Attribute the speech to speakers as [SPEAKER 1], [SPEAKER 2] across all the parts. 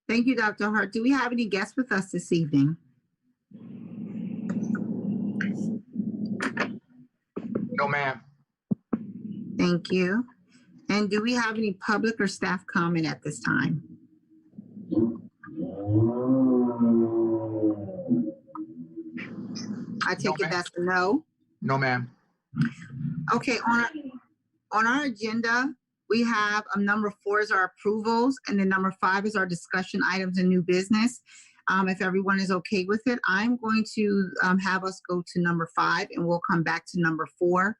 [SPEAKER 1] Thank you, Dr. Hart. Do we have any guests with us this evening?
[SPEAKER 2] No, ma'am.
[SPEAKER 1] Thank you. And do we have any public or staff comment at this time? I take it that's a no.
[SPEAKER 2] No, ma'am.
[SPEAKER 1] Okay, on our agenda, we have number 4 is our approvals, and then number 5 is our discussion items and new business. If everyone is okay with it, I'm going to have us go to number 5, and we'll come back to number 4,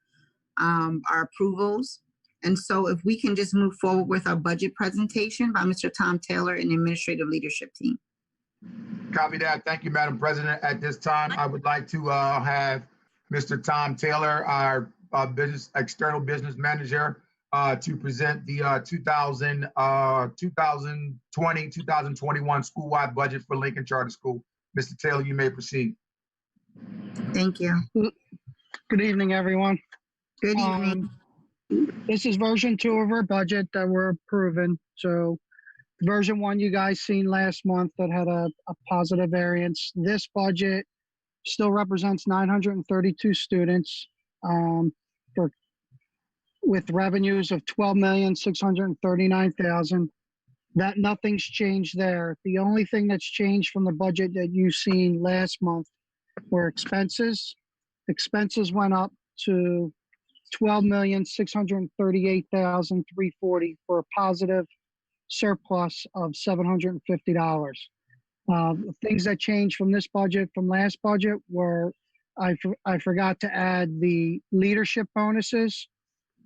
[SPEAKER 1] our approvals. And so if we can just move forward with our budget presentation by Mr. Tom Taylor and the administrative leadership team.
[SPEAKER 2] Copy that. Thank you, Madam President. At this time, I would like to have Mr. Tom Taylor, our external business manager, to present the 2020-2021 school-wide budget for Lincoln Charter School. Mr. Taylor, you may proceed.
[SPEAKER 1] Thank you.
[SPEAKER 3] Good evening, everyone.
[SPEAKER 1] Good evening.
[SPEAKER 3] This is version 2 of our budget that we're approving. So version 1 you guys seen last month that had a positive variance. This budget still represents 932 students with revenues of $12,639,000. That nothing's changed there. The only thing that's changed from the budget that you seen last month were expenses. Expenses went up to $12,638,340 for a positive surplus of $750. The things that changed from this budget from last budget were I forgot to add the leadership bonuses,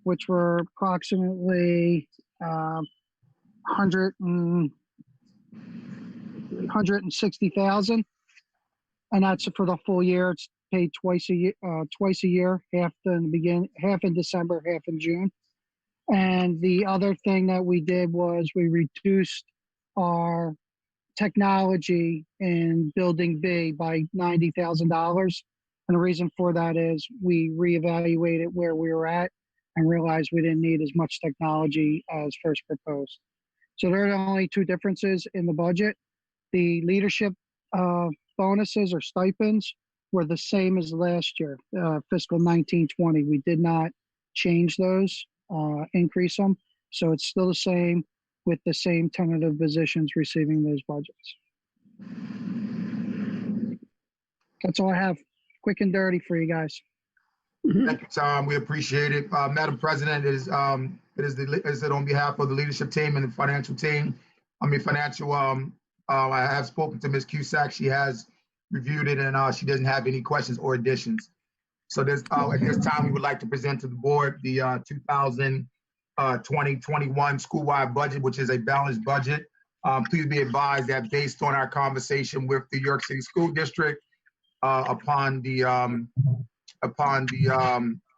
[SPEAKER 3] which were approximately $160,000, and that's for the full year. It's paid twice a year, half in December, half in June. And the other thing that we did was we reduced our technology in Building B by $90,000. And the reason for that is we reevaluated where we were at and realized we didn't need as much technology as first proposed. So there are only 2 differences in the budget. The leadership bonuses or stipends were the same as last year, fiscal 19-20. We did not change those, increase them. So it's still the same with the same tentative positions receiving those budgets. That's all I have. Quick and dirty for you guys.
[SPEAKER 2] Thank you, Tom. We appreciate it. Madam President, it is on behalf of the leadership team and the financial team. I have spoken to Ms. Cusack. She has reviewed it, and she doesn't have any questions or additions. So at this time, we would like to present to the board the 2020-21 school-wide budget, which is a balanced budget. Please be advised that based on our conversation with the York City School District, upon the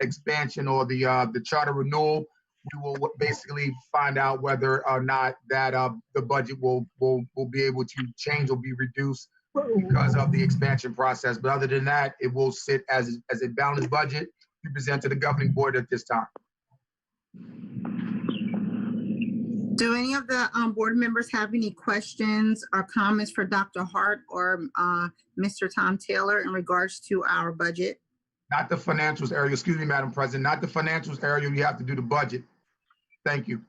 [SPEAKER 2] expansion or the charter renewal, we will basically find out whether or not that the budget will be able to change or be reduced because of the expansion process. But other than that, it will sit as a balanced budget to present to the governing board at this time.
[SPEAKER 1] Do any of the board members have any questions or comments for Dr. Hart or Mr. Tom Taylor in regards to our budget?
[SPEAKER 2] Not the financials area, excuse me, Madam President, not the financials area. You have to do the budget. Thank you.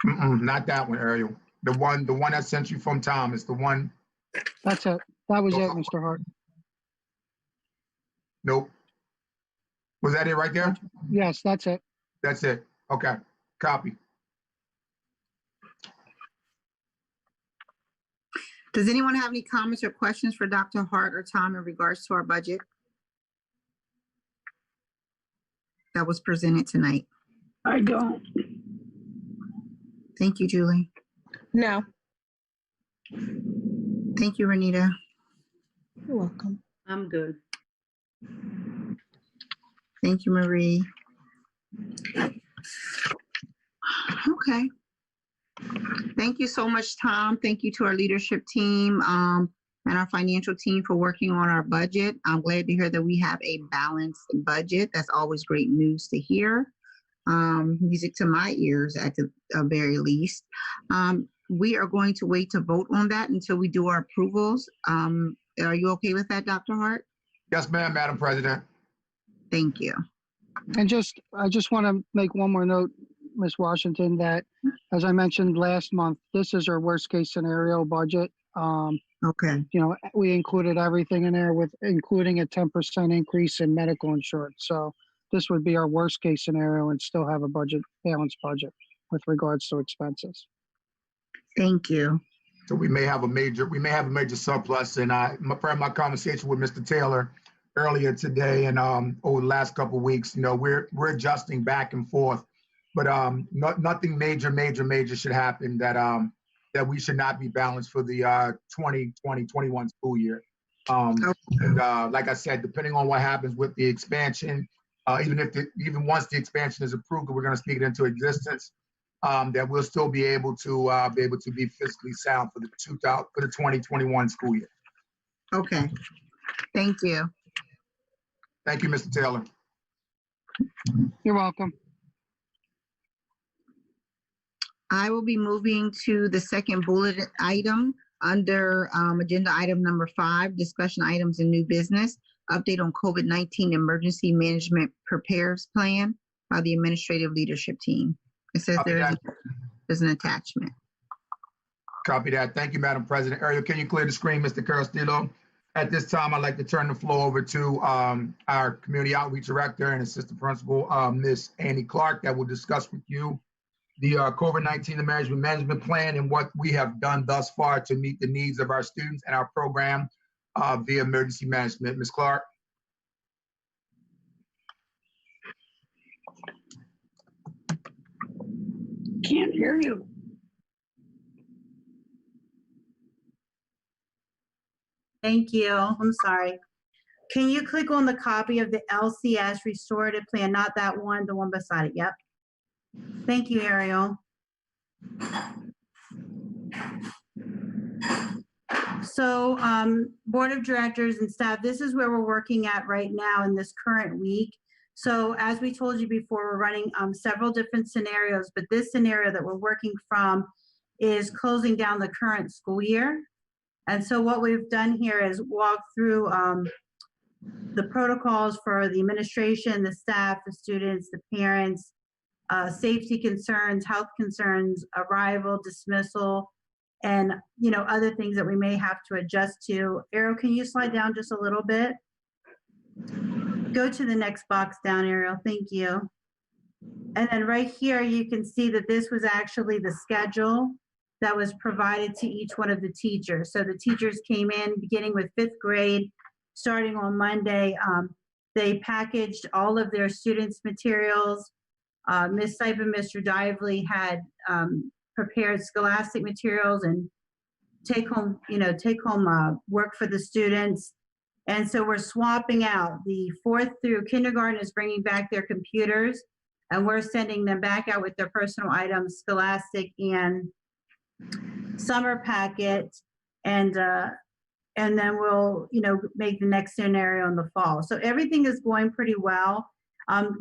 [SPEAKER 2] Not that one, Ariel. The one that sent you from Tom is the one.
[SPEAKER 3] That's it. That was it, Mr. Hart.
[SPEAKER 2] Nope. Was that it right there?
[SPEAKER 3] Yes, that's it.
[SPEAKER 2] That's it. Okay. Copy.
[SPEAKER 1] Does anyone have any comments or questions for Dr. Hart or Tom in regards to our budget that was presented tonight?
[SPEAKER 4] I don't.
[SPEAKER 1] Thank you, Julie.
[SPEAKER 4] No.
[SPEAKER 1] Thank you, Renita.
[SPEAKER 4] You're welcome.
[SPEAKER 5] I'm good.
[SPEAKER 1] Thank you, Marie. Okay. Thank you so much, Tom. Thank you to our leadership team and our financial team for working on our budget. I'm glad to hear that we have a balanced budget. That's always great news to hear. music to my ears at the very least. We are going to wait to vote on that until we do our approvals. Are you okay with that, Dr. Hart?
[SPEAKER 2] Yes, ma'am, Madam President.
[SPEAKER 1] Thank you.
[SPEAKER 3] And I just want to make one more note, Ms. Washington, that as I mentioned last month, this is our worst case scenario budget.
[SPEAKER 1] Okay.
[SPEAKER 3] You know, we included everything in there with including a 10% increase in medical insurance. So this would be our worst case scenario and still have a balanced budget with regards to expenses.
[SPEAKER 1] Thank you.
[SPEAKER 2] So we may have a major surplus. And my conversation with Mr. Taylor earlier today and over the last couple of weeks, you know, we're adjusting back and forth, but nothing major should happen that we should not be balanced for the 2020-21 school year. And like I said, depending on what happens with the expansion, even once the expansion is approved, we're going to speak it into existence. That we'll still be able to be fiscally sound for the 2021 school year.
[SPEAKER 1] Okay. Thank you.
[SPEAKER 2] Thank you, Mr. Taylor.
[SPEAKER 3] You're welcome.
[SPEAKER 1] I will be moving to the second bullet item under agenda item number 5, discussion items and new business, update on COVID-19 emergency management prepares plan by the administrative leadership team. It says there's an attachment.
[SPEAKER 2] Copy that. Thank you, Madam President. Ariel, can you clear the screen, Mr. Carastillo? At this time, I'd like to turn the floor over to our Community Outreach Director and Assistant Principal, Ms. Annie Clark, that will discuss with you the COVID-19 management plan and what we have done thus far to meet the needs of our students and our program via emergency management. Ms. Clark.
[SPEAKER 4] Can't hear you.
[SPEAKER 5] Thank you. I'm sorry. Can you click on the copy of the LCS restorative plan? Not that one, the one beside it. Yep. Thank you, Ariel. So Board of Directors and staff, this is where we're working at right now in this current week. So as we told you before, we're running several different scenarios, but this scenario that we're working from is closing down the current school year. And so what we've done here is walk through the protocols for the administration, the staff, the students, the parents, safety concerns, health concerns, arrival, dismissal, and other things that we may have to adjust to. Ariel, can you slide down just a little bit? Go to the next box down, Ariel. Thank you. And then right here, you can see that this was actually the schedule that was provided to each one of the teachers. So the teachers came in beginning with 5th grade, starting on Monday. They packaged all of their students' materials. Ms. Sipe and Mr. Dively had prepared scholastic materials and take home work for the students. And so we're swapping out. The 4th through kindergarten is bringing back their computers, and we're sending them back out with their personal items, scholastic and summer packet, and then we'll make the next scenario in the fall. So everything is going pretty well.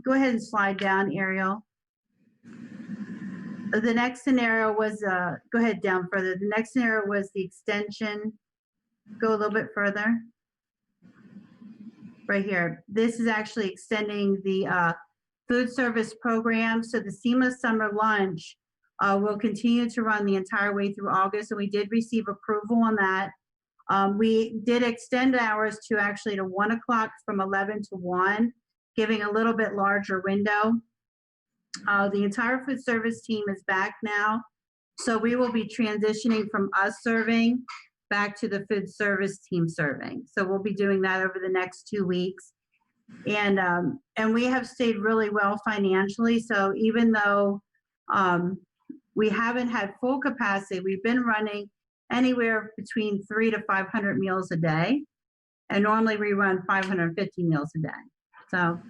[SPEAKER 5] Go ahead and slide down, Ariel. The next scenario was go ahead down further. The next scenario was the extension. Go a little bit further. Right here. This is actually extending the food service program. So the seamless summer lunch will continue to run the entire way through August, and we did receive approval on that. We did extend hours to 1 o'clock from 11 to 1, giving a little bit larger window. The entire food service team is back now, so we will be transitioning from us serving back to the food service team serving. So we'll be doing that over the next 2 weeks. And we have stayed really well financially. So even though we haven't had full capacity, we've been running anywhere between 300 to 500 meals a day. And normally we run 550 meals a day. So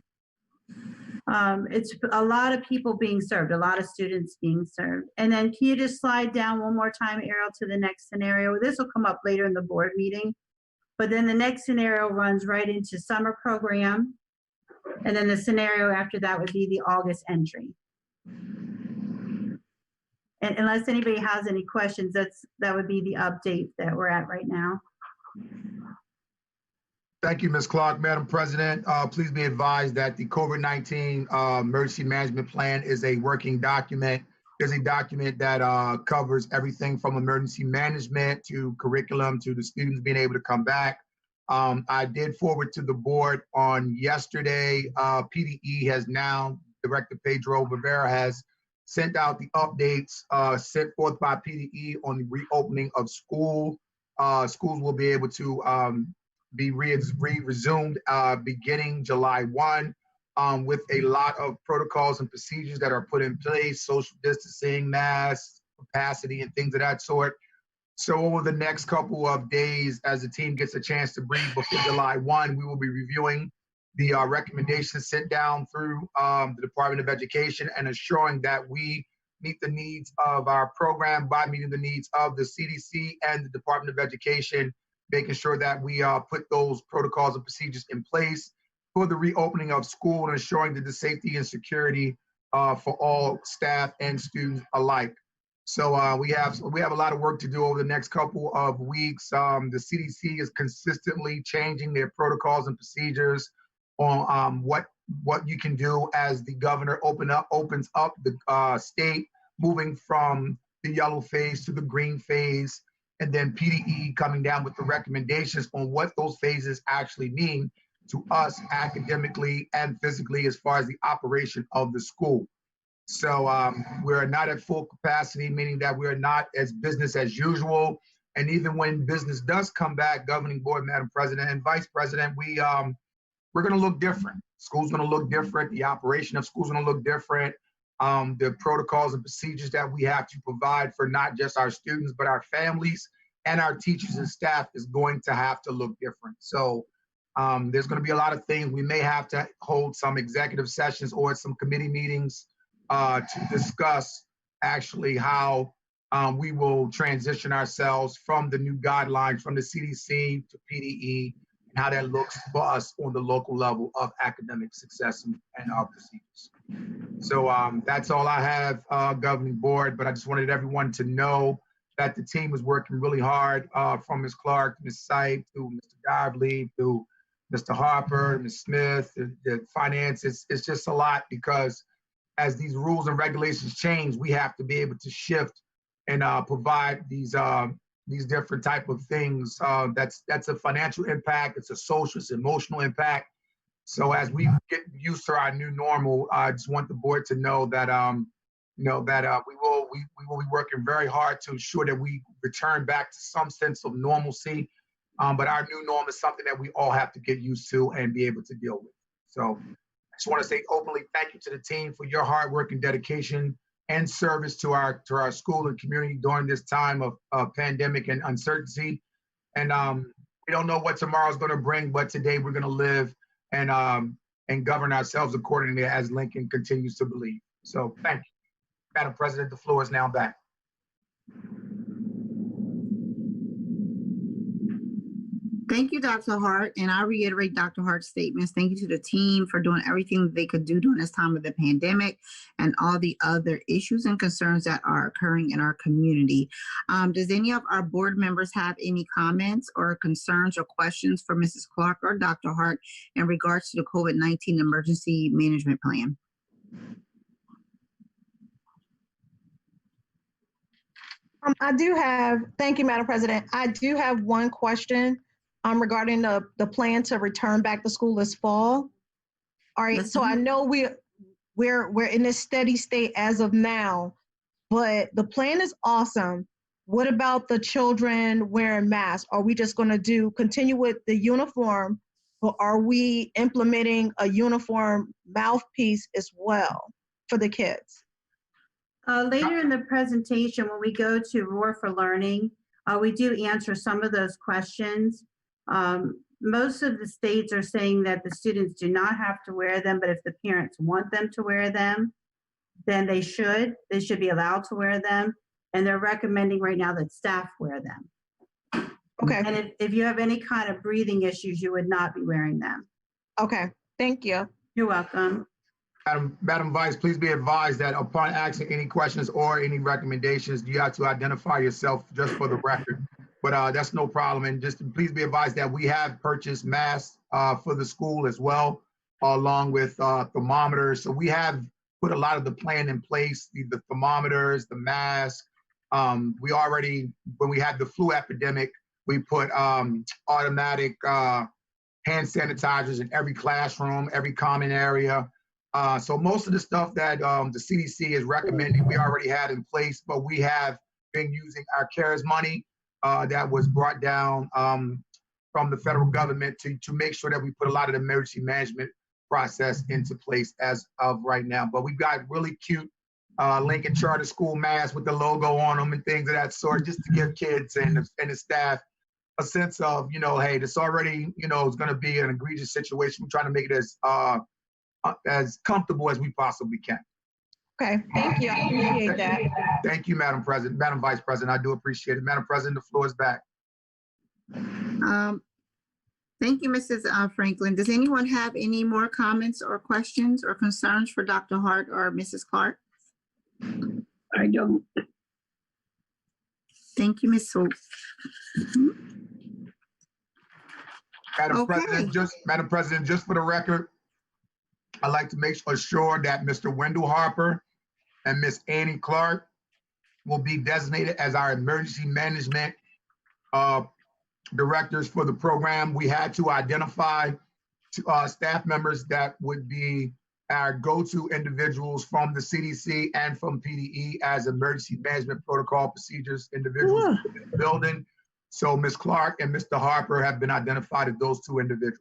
[SPEAKER 5] it's a lot of people being served, a lot of students being served. And then can you just slide down one more time, Ariel, to the next scenario? This will come up later in the board meeting. But then the next scenario runs right into summer program. And then the scenario after that would be the August entry. And unless anybody has any questions, that would be the update that we're at right now.
[SPEAKER 2] Thank you, Ms. Clark. Madam President, please be advised that the COVID-19 emergency management plan is a working document. It's a document that covers everything from emergency management to curriculum to the students being able to come back. I did forward to the board on yesterday. PDE has now, Director Pedro Rivera has sent out the updates sent forth by PDE on the reopening of school. Schools will be able to be resumed beginning July 1 with a lot of protocols and procedures that are put in place, social distancing, masks, capacity, and things of that sort. So over the next couple of days, as the team gets a chance to breathe before July 1, we will be reviewing the recommendations sent down through the Department of Education and ensuring that we meet the needs of our program by meeting the needs of the CDC and the Department of Education, making sure that we put those protocols and procedures in place for the reopening of school and ensuring that the safety and security for all staff and students alike. So we have a lot of work to do over the next couple of weeks. The CDC is consistently changing their protocols and procedures on what you can do as the governor opens up the state, moving from the yellow phase to the green phase, and then PDE coming down with the recommendations on what those phases actually mean to us academically and physically as far as the operation of the school. So we're not at full capacity, meaning that we're not as business as usual. And even when business does come back, governing board, Madam President and Vice President, we're going to look different. School's going to look different. The operation of school's going to look different. The protocols and procedures that we have to provide for not just our students, but our families and our teachers and staff is going to have to look different. So there's going to be a lot of things. We may have to hold some executive sessions or some committee meetings to discuss actually how we will transition ourselves from the new guidelines from the CDC to PDE and how that looks for us on the local level of academic success and our procedures. So that's all I have, governing board, but I just wanted everyone to know that the team is working really hard from Ms. Clark, Ms. Sipe, through Mr. Dively, through Mr. Harper, Ms. Smith, the finance. It's just a lot because as these rules and regulations change, we have to be able to shift and provide these different type of things. That's a financial impact. It's a social, it's emotional impact. So as we get used to our new normal, I just want the board to know that we will be working very hard to ensure that we return back to some sense of normalcy. But our new norm is something that we all have to get used to and be able to deal with. So I just want to say openly thank you to the team for your hard work and dedication and service to our school and community during this time of pandemic and uncertainty. And we don't know what tomorrow's going to bring, but today we're going to live and govern ourselves accordingly as Lincoln continues to believe. So thank you. Madam President, the floor is now back.
[SPEAKER 1] Thank you, Dr. Hart. And I reiterate Dr. Hart's statements. Thank you to the team for doing everything that they could do during this time of the pandemic and all the other issues and concerns that are occurring in our community. Does any of our board members have any comments or concerns or questions for Mrs. Clark or Dr. Hart in regards to the COVID-19 emergency management plan?
[SPEAKER 6] I do have, thank you, Madam President. I do have one question regarding the plan to return back to school this fall. All right, so I know we're in a steady state as of now, but the plan is awesome. What about the children wearing masks? Are we just going to continue with the uniform, or are we implementing a uniform mouthpiece as well for the kids?
[SPEAKER 5] Later in the presentation, when we go to Roar for Learning, we do answer some of those questions. Most of the states are saying that the students do not have to wear them, but if the parents want them to wear them, then they should be allowed to wear them. And they're recommending right now that staff wear them.
[SPEAKER 6] Okay.
[SPEAKER 5] And if you have any kind of breathing issues, you would not be wearing them.
[SPEAKER 6] Okay, thank you.
[SPEAKER 5] You're welcome.
[SPEAKER 2] Madam Vice, please be advised that upon asking any questions or any recommendations, you have to identify yourself just for the record. But that's no problem. And just please be advised that we have purchased masks for the school as well, along with thermometers. So we have put a lot of the plan in place, the thermometers, the mask. We already, when we had the flu epidemic, we put automatic hand sanitizers in every classroom, every common area. So most of the stuff that the CDC is recommending, we already had in place, but we have been using our CARES money that was brought down from the federal government to make sure that we put a lot of the emergency management process into place as of right now. But we've got really cute Lincoln Charter School masks with the logo on them and things of that sort, just to give kids and the staff a sense of, hey, this already, is going to be an egregious situation. We're trying to make it as comfortable as we possibly can.
[SPEAKER 6] Okay, thank you. I appreciate that.
[SPEAKER 2] Thank you, Madam President, Madam Vice President. I do appreciate it. Madam President, the floor is back.
[SPEAKER 1] Thank you, Mrs. Franklin. Does anyone have any more comments or questions or concerns for Dr. Hart or Mrs. Clark?
[SPEAKER 4] I don't.
[SPEAKER 1] Thank you, Ms. Swope.
[SPEAKER 2] Madam
[SPEAKER 1] Okay.
[SPEAKER 2] President, just for the record, I'd like to make sure that Mr. Wendell Harper and Miss Annie Clark will be designated as our emergency management directors for the program. We had to identify staff members that would be our go-to individuals from the CDC and from PDE as emergency management protocol procedures individuals in the building. So Ms. Clark and Mr. Harper have been identified as those two individuals.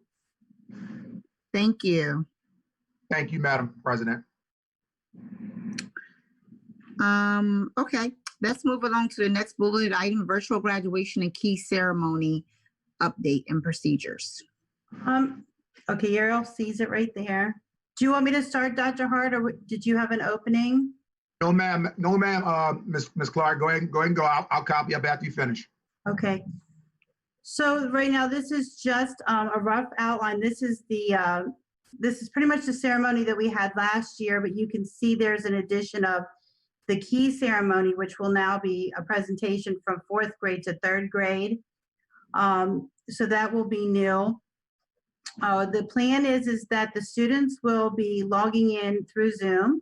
[SPEAKER 1] Thank you.
[SPEAKER 2] Thank you, Madam President.
[SPEAKER 1] Okay, let's move along to the next bulleted item, virtual graduation and key ceremony update and procedures.
[SPEAKER 5] Okay, Ariel sees it right there. Do you want me to start, Dr. Hart, or did you have an opening?
[SPEAKER 2] No, ma'am. No, ma'am. Ms. Clark, go ahead and go. I'll copy up after you finish.
[SPEAKER 5] Okay. So right now, this is just a rough outline. This is pretty much the ceremony that we had last year, but you can see there's an addition of the key ceremony, which will now be a presentation from 4th grade to 3rd grade. So that will be new. The plan is that the students will be logging in through Zoom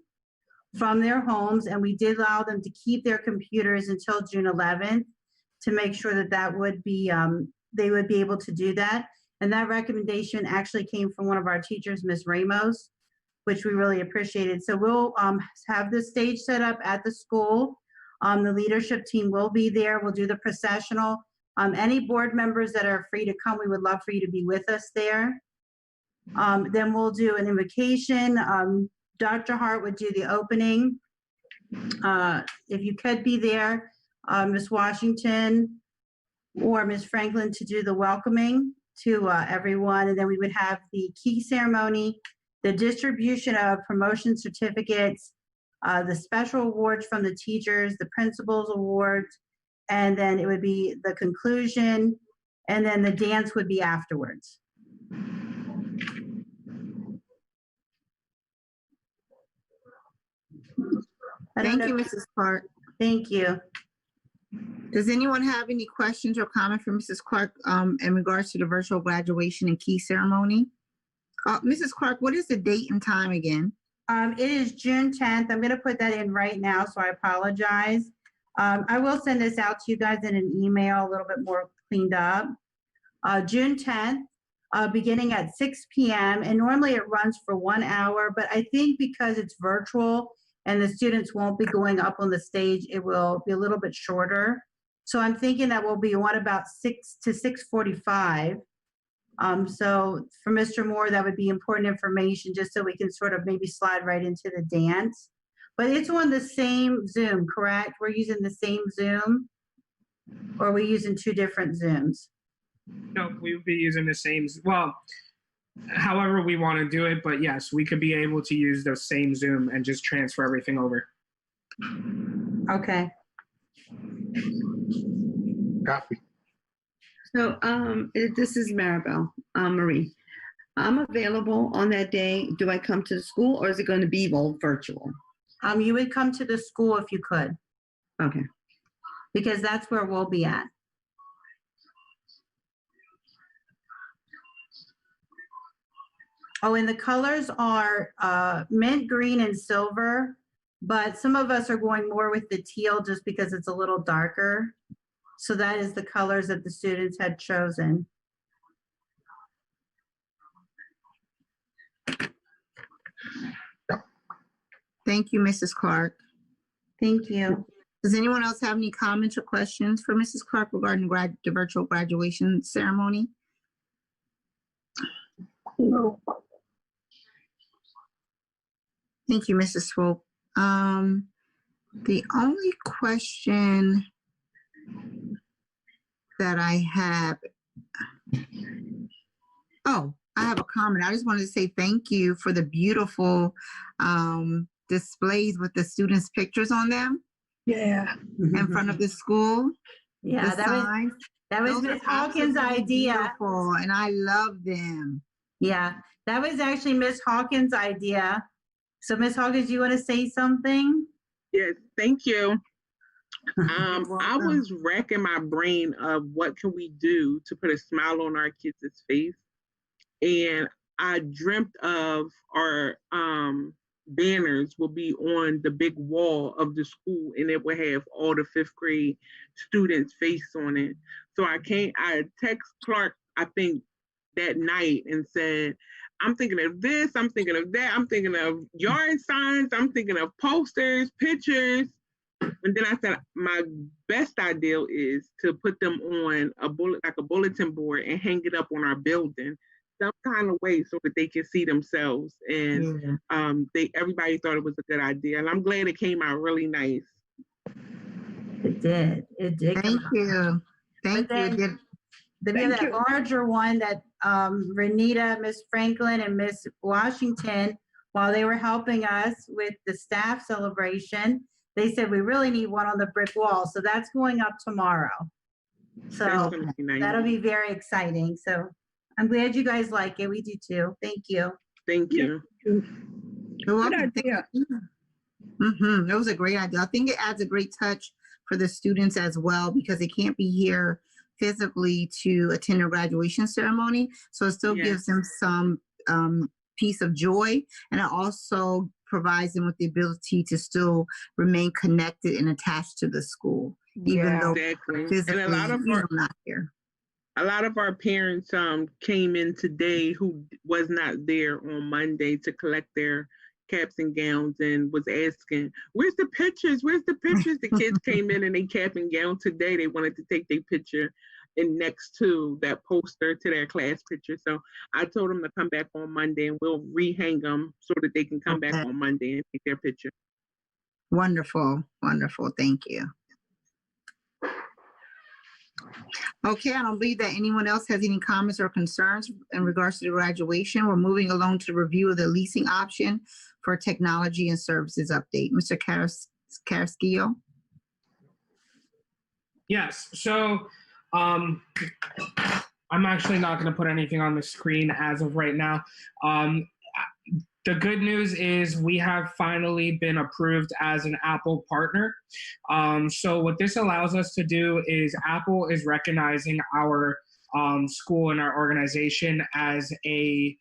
[SPEAKER 5] from their homes, and we did allow them to keep their computers until June 11th to make sure that would be, they would be able to do that. And that recommendation actually came from one of our teachers, Ms. Ramos, which we really appreciated. So we'll have the stage set up at the school. The leadership team will be there. We'll do the processional. Any board members that are free to come, we would love for you to be with us there. Then we'll do an invocation. Dr. Hart would do the opening. If you could be there, Ms. Washington or Ms. Franklin to do the welcoming to everyone. And then we would have the key ceremony, the distribution of promotion certificates, the special awards from the teachers, the principal's awards, and then it would be the conclusion, and then the dance would be afterwards.
[SPEAKER 1] Thank you, Mrs. Clark.
[SPEAKER 5] Thank you.
[SPEAKER 1] Does anyone have any questions or comments for Mrs. Clark in regards to the virtual graduation and key ceremony? Mrs. Clark, what is the date and time again?
[SPEAKER 5] It is June 10th. I'm going to put that in right now, so I apologize. I will send this out to you guys in an email, a little bit more cleaned up. June 10th, beginning at 6 p.m. And normally it runs for 1 hour, but I think because it's virtual and the students won't be going up on the stage, it will be a little bit shorter. So I'm thinking that will be on about 6 to 6:45. So for Mr. Moore, that would be important information just so we can sort of maybe slide right into the dance. But it's on the same Zoom, correct? We're using the same Zoom? Or are we using two different Zooms?
[SPEAKER 7] No, we would be using the same, well, however we want to do it, but yes, we could be able to use the same Zoom and just transfer everything over.
[SPEAKER 5] Okay.
[SPEAKER 2] Copy.
[SPEAKER 8] So this is Maribel Marie. I'm available on that day. Do I come to the school or is it going to be all virtual?
[SPEAKER 5] You would come to the school if you could,
[SPEAKER 8] Okay.
[SPEAKER 5] because that's where we'll be at. Oh, and the colors are mint, green, and silver, but some of us are going more with the teal just because it's a little darker. So that is the colors that the students had chosen.
[SPEAKER 1] Thank you, Mrs. Clark.
[SPEAKER 5] Thank you.
[SPEAKER 1] Does anyone else have any comments or questions for Mrs. Clark regarding the virtual graduation ceremony?
[SPEAKER 4] No.
[SPEAKER 1] Thank you, Mrs. Swope. The only question that I have, I have a comment. I just wanted to say thank you for the beautiful displays with the students' pictures on them
[SPEAKER 4] Yeah.
[SPEAKER 1] in front of the school.
[SPEAKER 5] Yeah,
[SPEAKER 1] the
[SPEAKER 5] that
[SPEAKER 1] signs.
[SPEAKER 5] was
[SPEAKER 1] Those
[SPEAKER 5] Miss
[SPEAKER 1] are
[SPEAKER 5] Hawkins'
[SPEAKER 1] absolutely
[SPEAKER 5] idea.
[SPEAKER 1] beautiful, and I love them.
[SPEAKER 5] Yeah, that was actually Miss Hawkins' idea. So Miss Hawkins, you want to say something?
[SPEAKER 9] Yes, thank you.
[SPEAKER 1] You're
[SPEAKER 9] I
[SPEAKER 1] welcome.
[SPEAKER 9] was racking my brain of what can we do to put a smile on our kids' face. And I dreamt of our banners will be on the big wall of the school and it will have all the fifth grade students' face on it. So I text Clark, I think that night and said, I'm thinking of this, I'm thinking of that, I'm thinking of yard signs, I'm thinking of posters, pictures. And then I said, my best idea is to put them on a bulletin board and hang it up on our building, some kind of way so that they can see themselves. And everybody thought it was a good idea. And I'm glad it came out really nice.
[SPEAKER 5] It did. It did.
[SPEAKER 1] Thank you. Thank you. It did.
[SPEAKER 5] Then we have that larger one that Renita, Miss Franklin, and Miss Washington, while they were helping us with the staff celebration, they said we really need one on the brick wall. So that's going up tomorrow. So that'll be very exciting. So I'm glad you guys like it. We do too. Thank you.
[SPEAKER 9] Thank you.
[SPEAKER 1] You're welcome.
[SPEAKER 4] Good idea.
[SPEAKER 1] It was a great idea. I think it adds a great touch for the students as well because they can't be here physically to attend a graduation ceremony. So it still gives them some piece of joy, and it also provides them with the ability to still remain connected and attached to the school, even though physically
[SPEAKER 9] and a lot of
[SPEAKER 1] not here.
[SPEAKER 9] A lot of our parents came in today who was not there on Monday to collect their caps and gowns and was asking, where's the pictures? Where's the pictures? The kids came in they cap and gown today. They wanted to take their picture and next to that poster to their class picture. So I told them to come back on Monday and we'll rehang them so that they can come back on Monday and take their picture.
[SPEAKER 1] Wonderful. Wonderful. Thank you. Okay, I don't believe that anyone else has any comments or concerns in regards to the graduation. We're moving along to the review of the leasing option for technology and services update. Mr. Carrasquillo?
[SPEAKER 7] Yes, so I'm actually not going to put anything on the screen as of right now. The good news is we have finally been approved as an Apple partner. So what this allows us to do is Apple is recognizing our school and our organization as a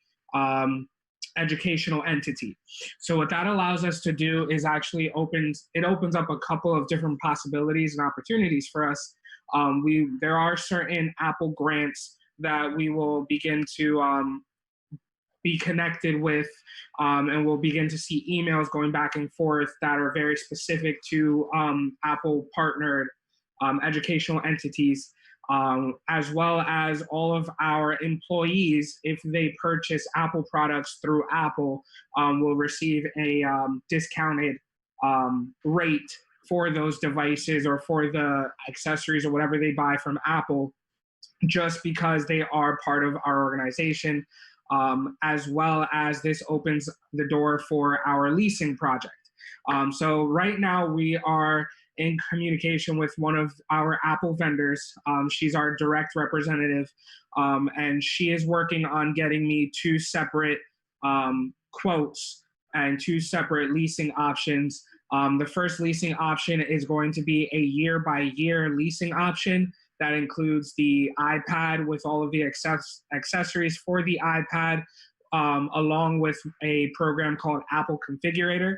[SPEAKER 7] educational entity. So what that allows us to do is actually opens up a couple of different possibilities and opportunities for us. There are certain Apple grants that we will begin to be connected with, and we'll begin to see emails going back and forth that are very specific to Apple partnered educational entities, as well as all of our employees, if they purchase Apple products through Apple, will receive a discounted rate for those devices or for the accessories or whatever they buy from Apple, just because they are part of our organization. As well as this opens the door for our leasing project. So right now we are in communication with one of our Apple vendors. She's our direct representative, and she is working on getting me two separate quotes and two separate leasing options. The first leasing option is going to be a year-by-year leasing option that includes the iPad with all of the accessories for the iPad, along with a program called Apple Configurator.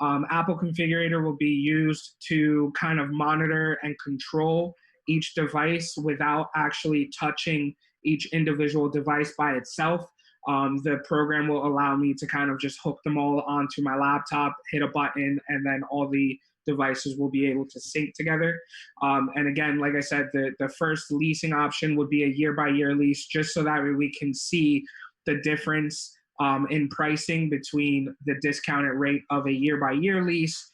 [SPEAKER 7] Apple Configurator will be used to kind of monitor and control each device without actually touching each individual device by itself. The program will allow me to kind of just hook them all onto my laptop, hit a button, and then all the devices will be able to sync together. And again, like I said, the first leasing option would be a year-by-year lease, just so that we can see the difference in pricing between the discounted rate of a year-by-year lease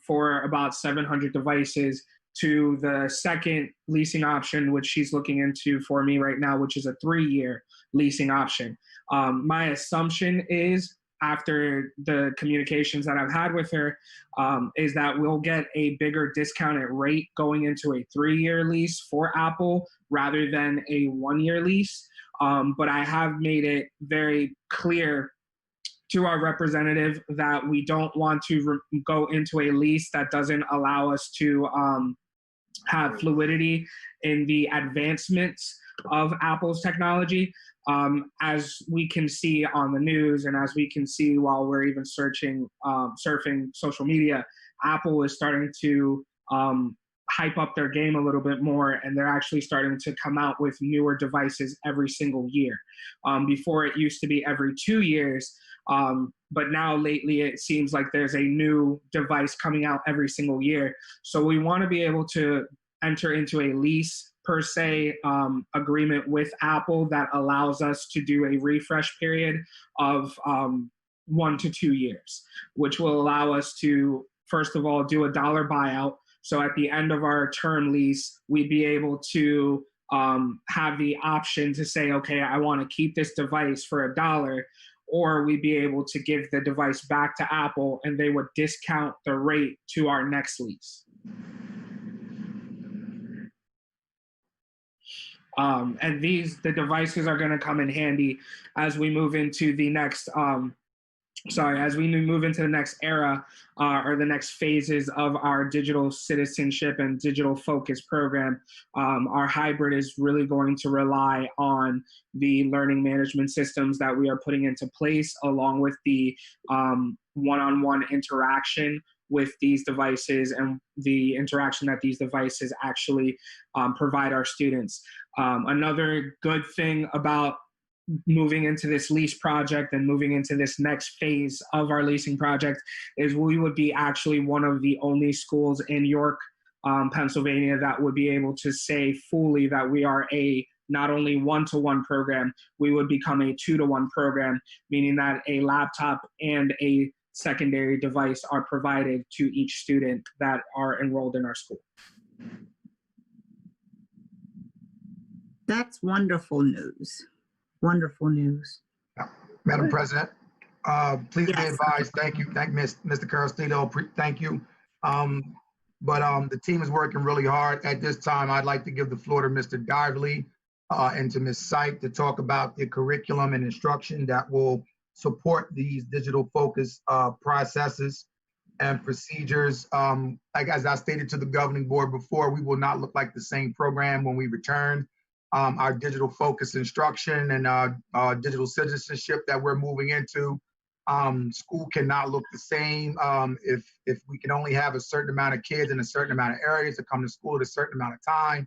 [SPEAKER 7] for about 700 devices to the second leasing option, which she's looking into for me right now, which is a 3-year leasing option. My assumption is, after the communications that I've had with her, is that we'll get a bigger discounted rate going into a 3-year lease for Apple rather than a 1-year lease. But I have made it very clear to our representative that we don't want to go into a lease that doesn't allow us to have fluidity in the advancements of Apple's technology. As we can see on the news, and as we can see while we're even surfing social media, Apple is starting to hype up their game a little bit more, and they're actually starting to come out with newer devices every single year. Before, it used to be every 2 years, but now lately it seems like there's a new device coming out every single year. So we want to be able to enter into a lease per se agreement with Apple that allows us to do a refresh period of 1 to 2 years, which will allow us to, first of all, do a dollar buyout. So at the end of our term lease, we'd be able to have the option to say, okay, I want to keep this device for $1, or we'd be able to give the device back to Apple and they would discount the rate to our next lease. And the devices are going to come in handy as we move into the next, as we move into the next era or the next phases of our digital citizenship and digital focus program. Our hybrid is really going to rely on the learning management systems that we are putting into place, along with the one-on-one interaction with these devices and the interaction that these devices actually provide our students. Another good thing about moving into this lease project and moving into this next phase of our leasing project is we would be actually one of the only schools in York, Pennsylvania, that would be able to say fully that we are a not only 1-to-1 program, we would become a 2-to-1 program, meaning that a laptop and a secondary device are provided to each student that are enrolled in our school.
[SPEAKER 1] That's wonderful news. Wonderful news.
[SPEAKER 2] Madam President, please be
[SPEAKER 1] Yes.
[SPEAKER 2] advised. Thank you. Thank Mr. Carrasquillo. Thank you. But the team is working really hard. At this time, I'd like to give the floor to Mr. Dively and to Ms. Syke to talk about the curriculum and instruction that will support these digital focus processes and procedures. Like as I stated to the governing board before, we will not look like the same program when we return. Our digital focus instruction and digital citizenship that we're moving into, school cannot look the same if we can only have a certain amount of kids in a certain amount of areas to come to school at a certain amount of time.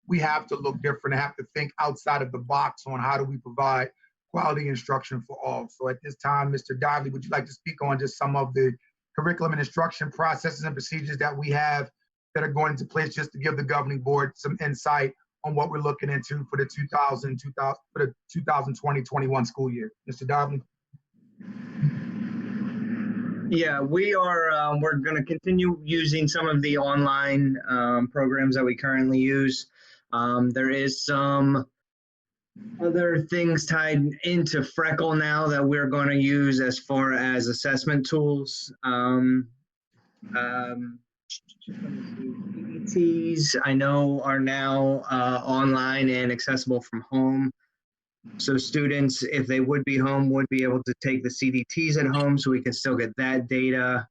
[SPEAKER 2] We have to look different and have to think outside of the box on how do we provide quality instruction for all. So at this time, Mr. Dively, would you like to speak on just some of the curriculum and instruction processes and procedures that we have that are going into place, just to give the governing board some insight on what we're looking into for the 2020-21 school year? Mr. Dively?
[SPEAKER 10] Yeah, we're going to continue using some of the online programs that we currently use. There is some other things tied into Freckle now that we're going to use as far as assessment tools. CBTs I know are now online and accessible from home. So students, if they would be home, would be able to take the CDTs at home so we can still get that data.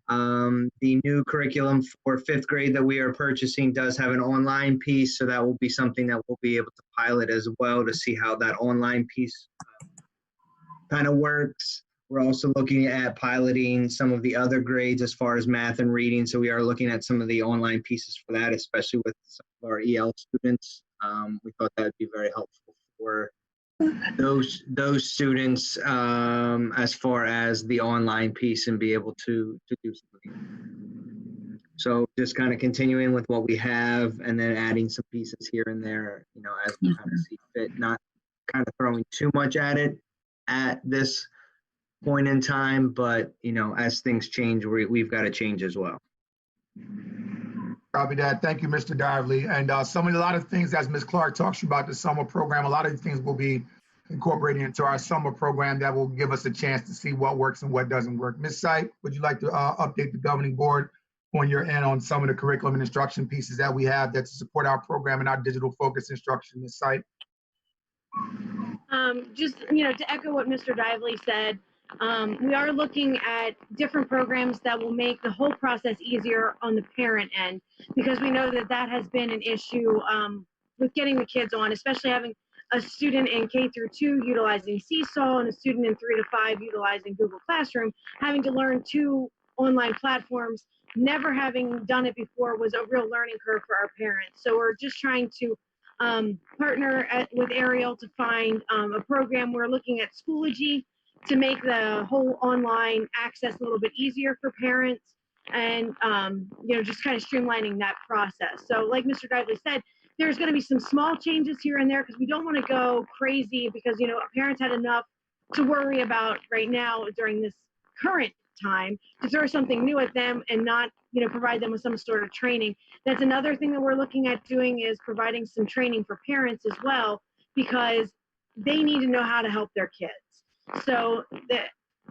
[SPEAKER 10] The new curriculum for 5th grade that we are purchasing does have an online piece, so that will be something that we'll be able to pilot as well to see how that online piece kind of works. We're also looking at piloting some of the other grades as far as math and reading, so we are looking at some of the online pieces for that, especially with some of our EL students. We thought that would be very helpful for those students as far as the online piece and be able to do something. So just kind of continuing with what we have and then adding some pieces here and there, you know, as we kind of see fit, not kind of throwing too much at it at this point in time, but you know, as things change, we've got to change as well.
[SPEAKER 2] Copy that. Thank you, Mr. Dively. And a lot of things, as Ms. Clark talks about the summer program, a lot of these things will be incorporated into our summer program that will give us a chance to see what works and what doesn't work. Ms. Sipe, would you like to update the governing board on your end on some of the curriculum and instruction pieces that we have that support our program and our digital focus instruction? Ms. Sipe?
[SPEAKER 11] Just, you know, to echo what Mr. Dively said, we are looking at different programs that will make the whole process easier on the parent end, because we know that that has been an issue with getting the kids on, especially having a student in K through 2 utilizing Seesaw and a student in 3 to 5 utilizing Google Classroom, having to learn 2 online platforms, never having done it before was a real learning curve for our parents. So we're just trying to partner with Ariel to find a program. We're looking at Schoology to make the whole online access a little bit easier for parents and, you know, just kind of streamlining that process. So like Mr. Dively said, there's going to be some small changes here and there because we don't want to go crazy because, you know, parents had enough to worry about right now during this current time to throw something new at them and not, you know, provide them with some sort of training. That's another thing that we're looking at doing is providing some training for parents as well, because they need to know how to help their kids. So the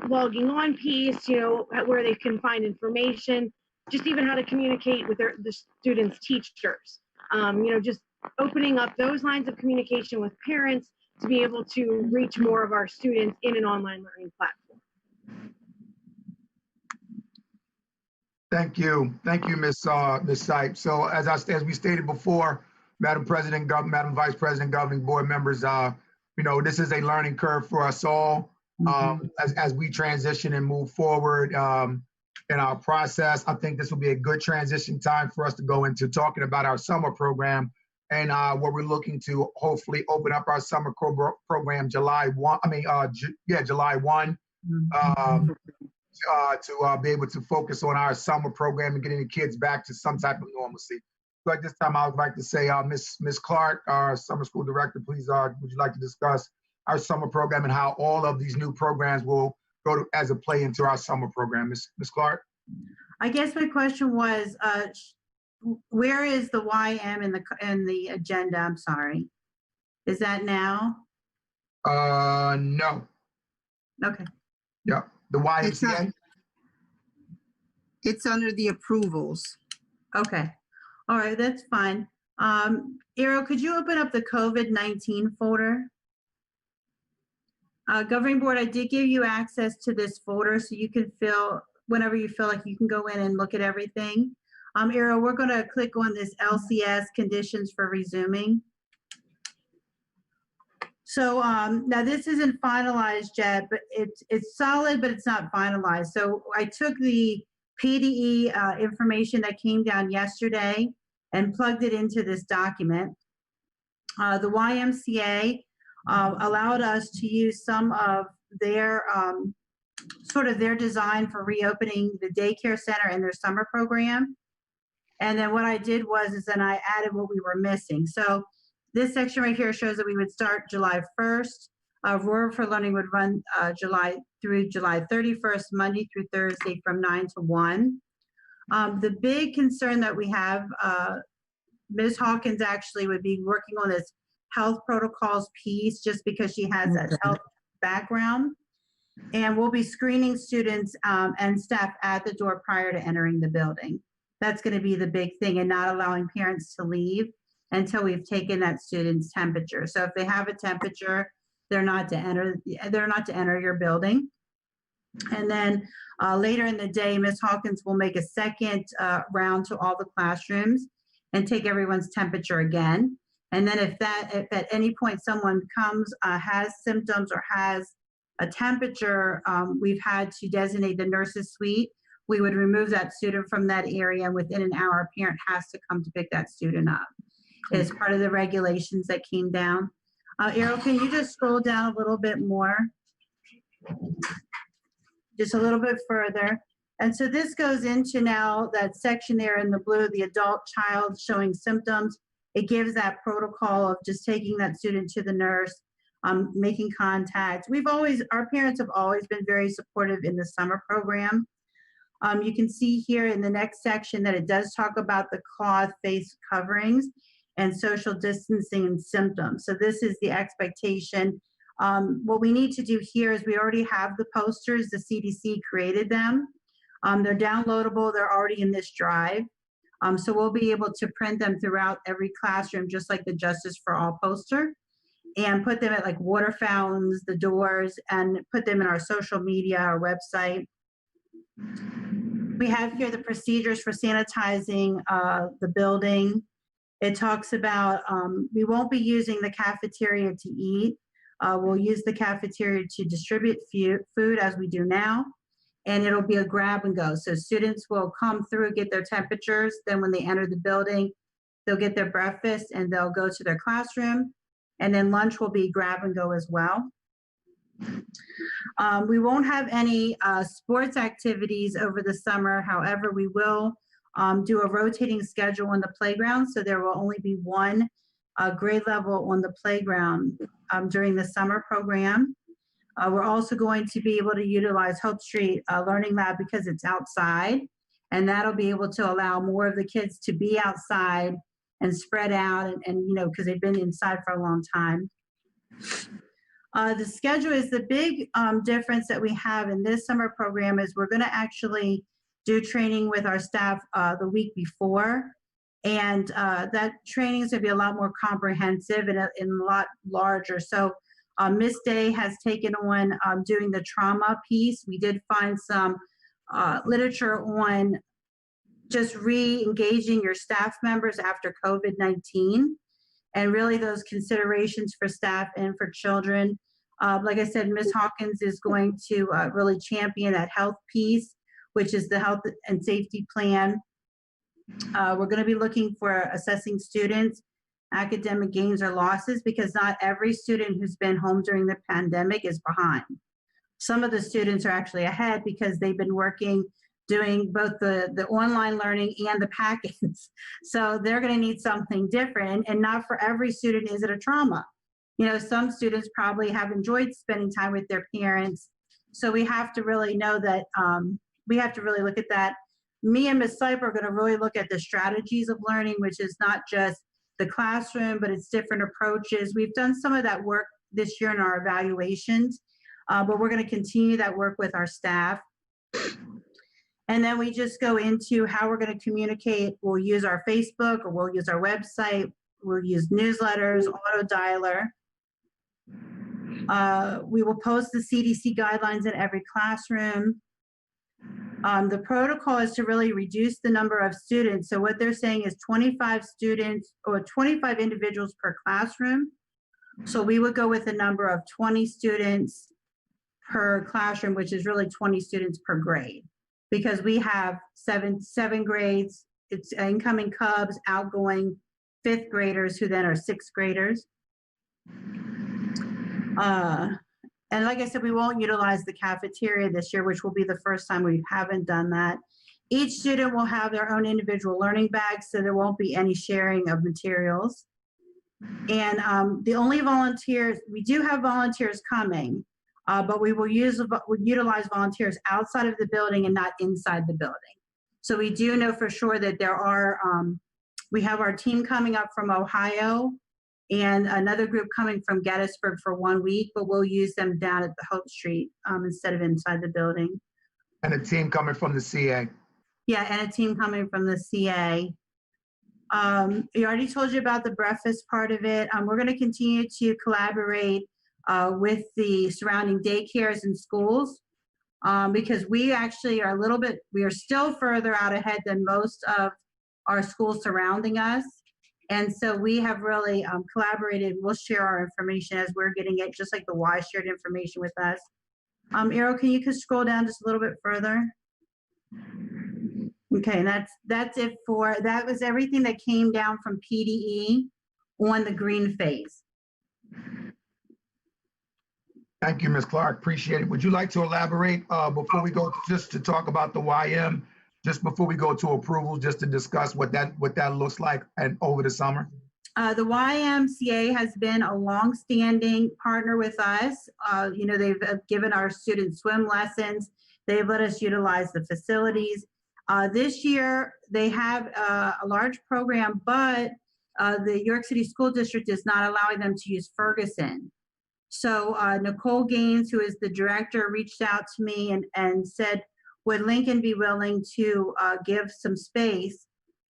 [SPEAKER 11] logging on piece, you know, where they can find information, just even how to communicate with the students' teachers. You know, just opening up those lines of communication with parents to be able to reach more of our students in an online learning platform.
[SPEAKER 2] Thank you, Ms. Sipe. So as we stated before, Madam President, Madam Vice President, governing board members, you know, this is a learning curve for us all as we transition and move forward in our process. I think this will be a good transition time for us to go into talking about our summer program and what we're looking to hopefully open up our summer program July 1. July 1. To be able to focus on our summer program and getting the kids back to some type of normalcy. So at this time, I would like to say, Ms. Clark, our summer school director, please, would you like to discuss our summer program and how all of these new programs will go as a play into our summer program? Ms. Clark?
[SPEAKER 5] I guess my question was, where is the YM in the agenda? I'm sorry. Is that now?
[SPEAKER 2] No.
[SPEAKER 5] Okay.
[SPEAKER 2] Yeah. The YMCA?
[SPEAKER 1] It's under the approvals.
[SPEAKER 5] Okay. All right, that's fine. Ariel, could you open up the COVID-19 folder? Governing board, I did give you access to this folder so you can whenever you feel like you can go in and look at everything. Ariel, we're going to click on this LCS conditions for resuming. So now this isn't finalized yet, but it's solid, but it's not finalized. So I took the PDE information that came down yesterday and plugged it into this document. The YMCA allowed us to use some of their their design for reopening the daycare center and their summer program. And then what I did is then I added what we were missing. So this section right here shows that we would start July 1st. Aurora for Learning would run July through July 31st, Monday through Thursday from 9 to 1. The big concern that we have, Ms. Hawkins actually would be working on this health protocols piece just because she has a health background. And we'll be screening students and staff at the door prior to entering the building. That's going to be the big thing, and not allowing parents to leave until we've taken that student's temperature. So if they have a temperature, they're not to enter your building. And then later in the day, Ms. Hawkins will make a second round to all the classrooms and take everyone's temperature again. And then if at any point someone comes, has symptoms or has a temperature, we've had to designate the nurse's suite. We would remove that student from that area, and within an hour, a parent has to come to pick that student up. It's part of the regulations that came down. Errol, can you just scroll down a little bit more? Just a little bit further. And so this goes into now that section there in the blue, the adult child showing symptoms. It gives that protocol of just taking that student to the nurse, making contact. Our parents have always been very supportive in the summer program. You can see here in the next section that it does talk about the cloth face coverings and social distancing and symptoms. So this is the expectation. What we need to do here is we already have the posters, the CDC created them. They're downloadable, they're already in this drive. So we'll be able to print them throughout every classroom, just like the Justice for All poster, and put them at like water fountains, the doors, and put them in our social media, our website. We have here the procedures for sanitizing the building. It talks about, we won't be using the cafeteria to eat. We'll use the cafeteria to distribute food as we do now, and it'll be a grab and go. So students will come through, get their temperatures, then when they enter the building, they'll get their breakfast and they'll go to their classroom, and then lunch will be grab and go as well. We won't have any sports activities over the summer. However, we will do a rotating schedule on the playground, so there will only be one grade level on the playground during the summer program. We're also going to be able to utilize Hope Street Learning Lab because it's outside, and that'll be able to allow more of the kids to be outside and spread out, and you know, because they've been inside for a long time. The schedule is the big difference that we have in this summer program is we're going to actually do training with our staff the week before. And that training is going to be a lot more comprehensive and a lot larger. So Ms. Day has taken on doing the trauma piece. We did find some literature on just re-engaging your staff members after COVID-19, and really those considerations for staff and for children. Like I said, Ms. Hawkins is going to really champion that health piece, which is the health and safety plan. We're going to be looking for assessing students' academic gains or losses, because not every student who's been home during the pandemic is behind. Some of the students are actually ahead because they've been working, doing both the online learning and the packets. So they're going to need something different, and not for every student is it a trauma. You know, some students probably have enjoyed spending time with their parents. So we have to really know that, we have to really look at that. Me and Ms. Syper are going to really look at the strategies of learning, which is not just the classroom, but it's different approaches. We've done some of that work this year in our evaluations, but we're going to continue that work with our staff. And then we just go into how we're going to communicate. We'll use our Facebook, or we'll use our website. We'll use newsletters, auto dialer. We will post the CDC guidelines in every classroom. The protocol is to really reduce the number of students. So what they're saying is 25 students or 25 individuals per classroom. So we would go with a number of 20 students per classroom, which is really 20 students per grade, because we have seven grades. It's incoming Cubs, outgoing fifth graders who then are sixth graders. And like I said, we won't utilize the cafeteria this year, which will be the first time we haven't done that. Each student will have their own individual learning bags, so there won't be any sharing of materials. And the only volunteers, we do have volunteers coming, but we will utilize volunteers outside of the building and not inside the building. So we do know for sure that there are, we have our team coming up from Ohio and another group coming from Gettysburg for 1 week, but we'll use them down at the Hope Street instead of inside the building.
[SPEAKER 2] And a team coming from the CA.
[SPEAKER 5] Yeah, and a team coming from the CA. We already told you about the breakfast part of it. We're going to continue to collaborate with the surrounding daycares and schools because we actually are we are still further out ahead than most of our schools surrounding us. And so we have really collaborated. We'll share our information as we're getting it, just like the Y shared information with us. Arrow, can you scroll down just a little bit further? Okay, and that's it that was everything that came down from PDE on the green phase.
[SPEAKER 2] Thank you, Ms. Clark. Appreciate it. Would you like to elaborate before we go, just to talk about the YM, just before we go to approval, just to discuss what that looks like and over the summer?
[SPEAKER 5] The YMCA has been a long-standing partner with us. They've given our students swim lessons. They've let us utilize the facilities. This year, they have a large program, but the York City School District is not allowing them to use Ferguson. So Nicole Gaines, who is the director, reached out to me and said, would Lincoln be willing to give some space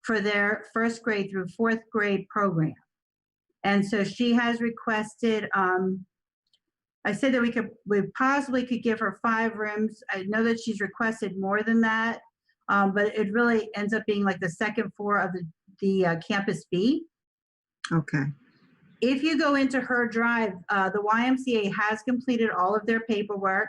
[SPEAKER 5] for their first grade through fourth grade program? And so she has requested, I said that we possibly could give her 5 rooms. I know that she's requested more than that. But it really ends up being like the second floor of the Campus B.
[SPEAKER 1] Okay.
[SPEAKER 5] If you go into her drive, the YMCA has completed all of their paperwork.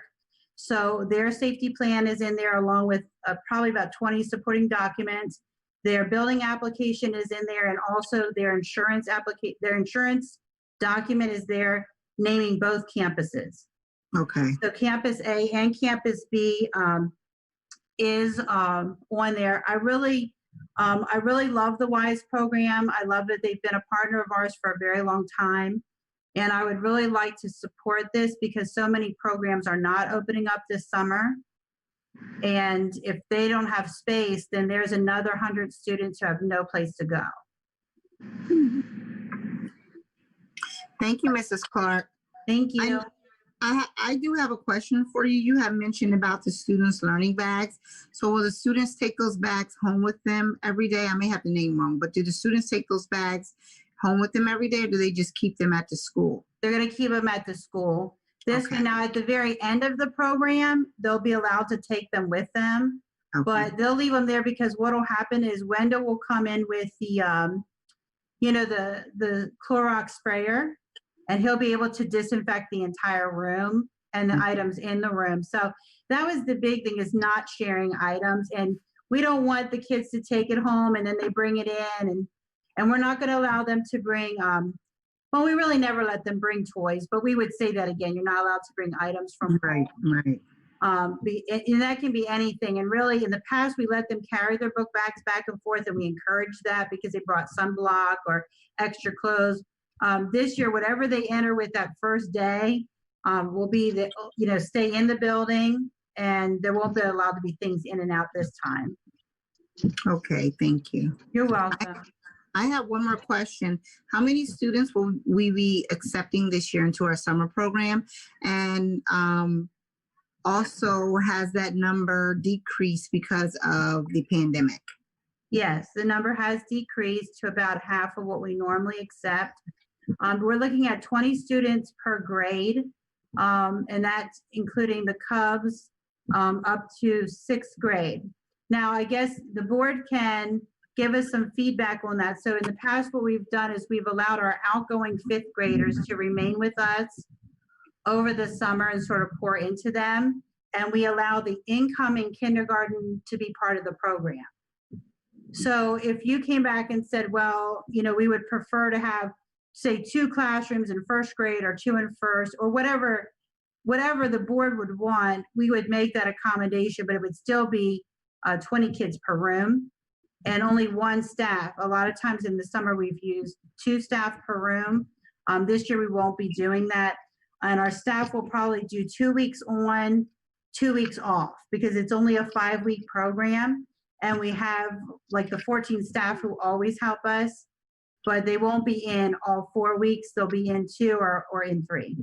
[SPEAKER 5] So their safety plan is in there along with probably about 20 supporting documents. Their building application is in there, and also their insurance document is there naming both campuses.
[SPEAKER 1] Okay.
[SPEAKER 5] So Campus A and Campus B is on there. I really love the WISE program. I love that they've been a partner of ours for a very long time. And I would really like to support this because so many programs are not opening up this summer. And if they don't have space, then there's another 100 students who have no place to go.
[SPEAKER 1] Thank you, Mrs. Clark.
[SPEAKER 5] Thank you.
[SPEAKER 1] I do have a question for you. You have mentioned about the students' learning bags. So will the students take those bags home with them every day? I may have the name wrong, but do the students take those bags home with them every day, or do they just keep them at the school?
[SPEAKER 5] They're going to keep them at the school.
[SPEAKER 1] Okay.
[SPEAKER 5] Now at the very end of the program, they'll be allowed to take them with them,
[SPEAKER 1] Okay.
[SPEAKER 5] but they'll leave them there because what will happen is Wendell will come in with the, the Clorox sprayer, and he'll be able to disinfect the entire room and the items in the room. So that was the big thing, is not sharing items. And we don't want the kids to take it home and then they bring it in. And we're not going to allow them to bring, well, we really never let them bring toys, but we would say that again, you're not allowed to bring items from home.
[SPEAKER 1] Right.
[SPEAKER 5] And that can be anything. And really, in the past, we let them carry their book bags back and forth, and we encouraged that because they brought sunblock or extra clothes. This year, whatever they enter with that first day will be stay in the building, and there won't be allowed to be things in and out this time.
[SPEAKER 1] Okay, thank you.
[SPEAKER 5] You're welcome.
[SPEAKER 1] I have one more question. How many students will we be accepting this year into our summer program? And also, has that number decreased because of the pandemic?
[SPEAKER 5] Yes, the number has decreased to about half of what we normally accept. We're looking at 20 students per grade, and that's including the Cubs up to 6th grade. Now, I guess the board can give us some feedback on that. So in the past, what we've done is we've allowed our outgoing 5th graders to remain with us over the summer and sort of pour into them. And we allow the incoming kindergarten to be part of the program. So if you came back and said, well, we would prefer to have, say, 2 classrooms in 1st grade or 2 in 1st, or whatever the board would want, we would make that accommodation, but it would still be 20 kids per room and only 1 staff. A lot of times in the summer, we've used 2 staff per room. This year, we won't be doing that. And our staff will probably do 2 weeks on, 2 weeks off, because it's only a 5-week program. And we have like the 14 staff who always help us, but they won't be in all 4 weeks. They'll be in 2 or in 3.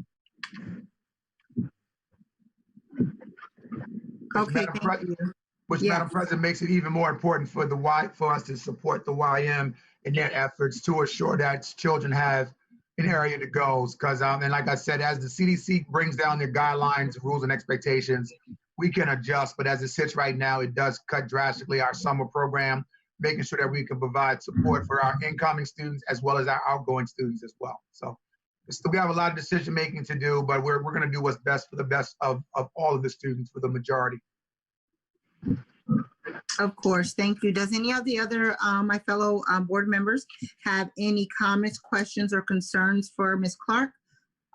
[SPEAKER 1] Okay, thank you.
[SPEAKER 2] which
[SPEAKER 1] Yes.
[SPEAKER 2] Madam President makes it even more important for us to support the YM in their efforts to assure that children have an area to go. Because and like I said, as the CDC brings down their guidelines, rules, and expectations, we can adjust. But as it sits right now, it does cut drastically our summer program, making sure that we can provide support for our incoming students as well as our outgoing students as well. So we have a lot of decision making to do, but we're going to do what's best for the best of all of the students, for the majority.
[SPEAKER 1] Of course, thank you. Does any of the other, my fellow board members have any comments, questions, or concerns for Ms. Clark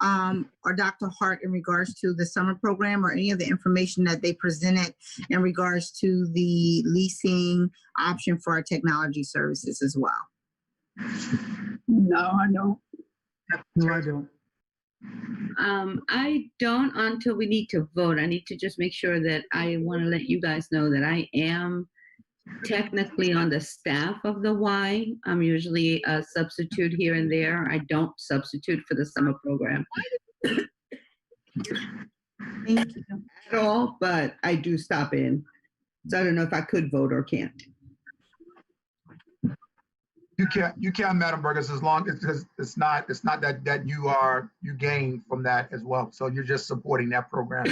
[SPEAKER 1] or Dr. Hart in regards to the summer program or any of the information that they presented in regards to the leasing option for our technology services as well?
[SPEAKER 4] No, I don't.
[SPEAKER 3] No, I don't.
[SPEAKER 8] I don't until we need to vote. I need to just make sure that I want to let you guys know that I am technically on the staff of the Y. I'm usually a substitute here and there. I don't substitute for the summer program
[SPEAKER 1] Thank you.
[SPEAKER 8] at all, but I do stop in. So I don't know if I could vote or can't.
[SPEAKER 2] You can, Madam Burgess, as long as it's not that you gain from that as well. So you're just supporting that program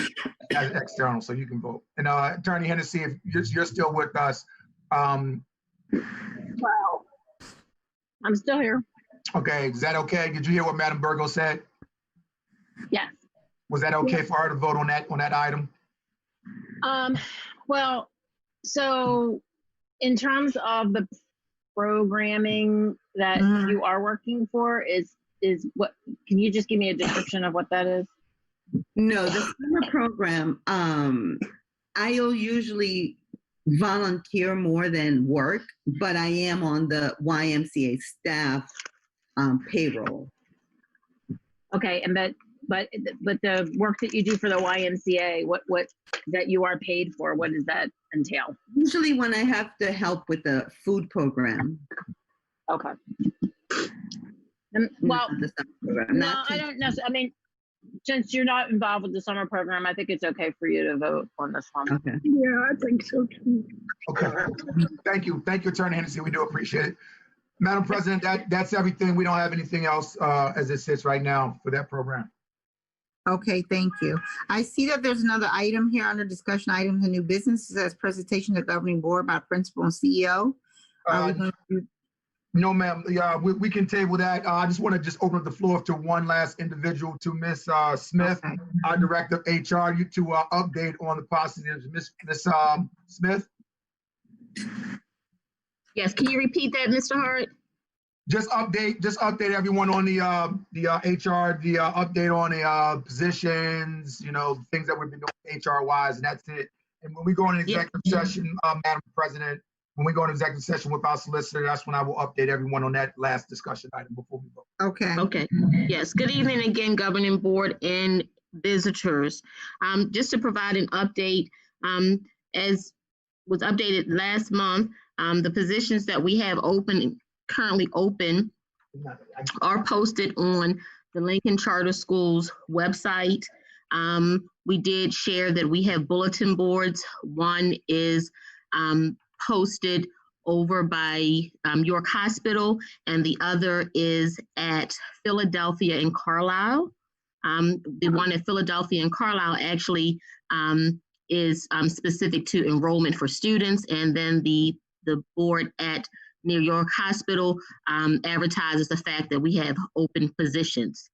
[SPEAKER 2] as external, so you can vote. And Attorney Hennessy, if you're still with us.
[SPEAKER 4] Wow. I'm still here.
[SPEAKER 2] Okay, is that okay? Did you hear what Madam Burgo said?
[SPEAKER 4] Yes.
[SPEAKER 2] Was that okay for her to vote on that item?
[SPEAKER 4] Well, so in terms of the programming that you are working for, is what, can you just give me a description of what that is?
[SPEAKER 8] No, the summer program, I'll usually volunteer more than work, but I am on the YMCA staff payroll.
[SPEAKER 4] Okay, and but the work that you do for the YMCA, what that you are paid for, what does that entail?
[SPEAKER 8] Usually when I have to help with the food program.
[SPEAKER 4] Okay. Well,
[SPEAKER 8] the summer program.
[SPEAKER 4] no, I don't know. I mean, since you're not involved with the summer program, I think it's okay for you to vote on this one.
[SPEAKER 8] Okay.
[SPEAKER 4] Yeah, I think so too.
[SPEAKER 2] Okay. Thank you, Attorney Hennessy. We do appreciate it. Madam President, that's everything. We don't have anything else as it sits right now for that program.
[SPEAKER 1] Okay, thank you. I see that there's another item here under discussion items and new business. It says presentation to governing board by principal and CEO.
[SPEAKER 2] No, ma'am. Yeah, we can table that. I just want to just open up the floor to one last individual, to Ms. Smith,
[SPEAKER 1] Okay.
[SPEAKER 2] our Director of HR, you to update on the positives. Ms. Smith?
[SPEAKER 12] Yes, can you repeat that, Mr. Hart?
[SPEAKER 2] Just update everyone on the HR, the update on the positions, things that we've been doing HR wise, and that's it. And when we go into executive session, Madam President, when we go into executive session with our solicitor, that's when I will update everyone on that last discussion item before we vote.
[SPEAKER 1] Okay.
[SPEAKER 12] Okay. Yes. Good evening again, governing board and visitors. Just to provide an update, as was updated last month, the positions that we have currently open are posted on the Lincoln Charter Schools website. We did share that we have bulletin boards. One is posted over by York Hospital, and the other is at Philadelphia and Carlisle. The one at Philadelphia and Carlisle actually is specific to enrollment for students, and then the board at New York Hospital advertises the fact that we have open positions.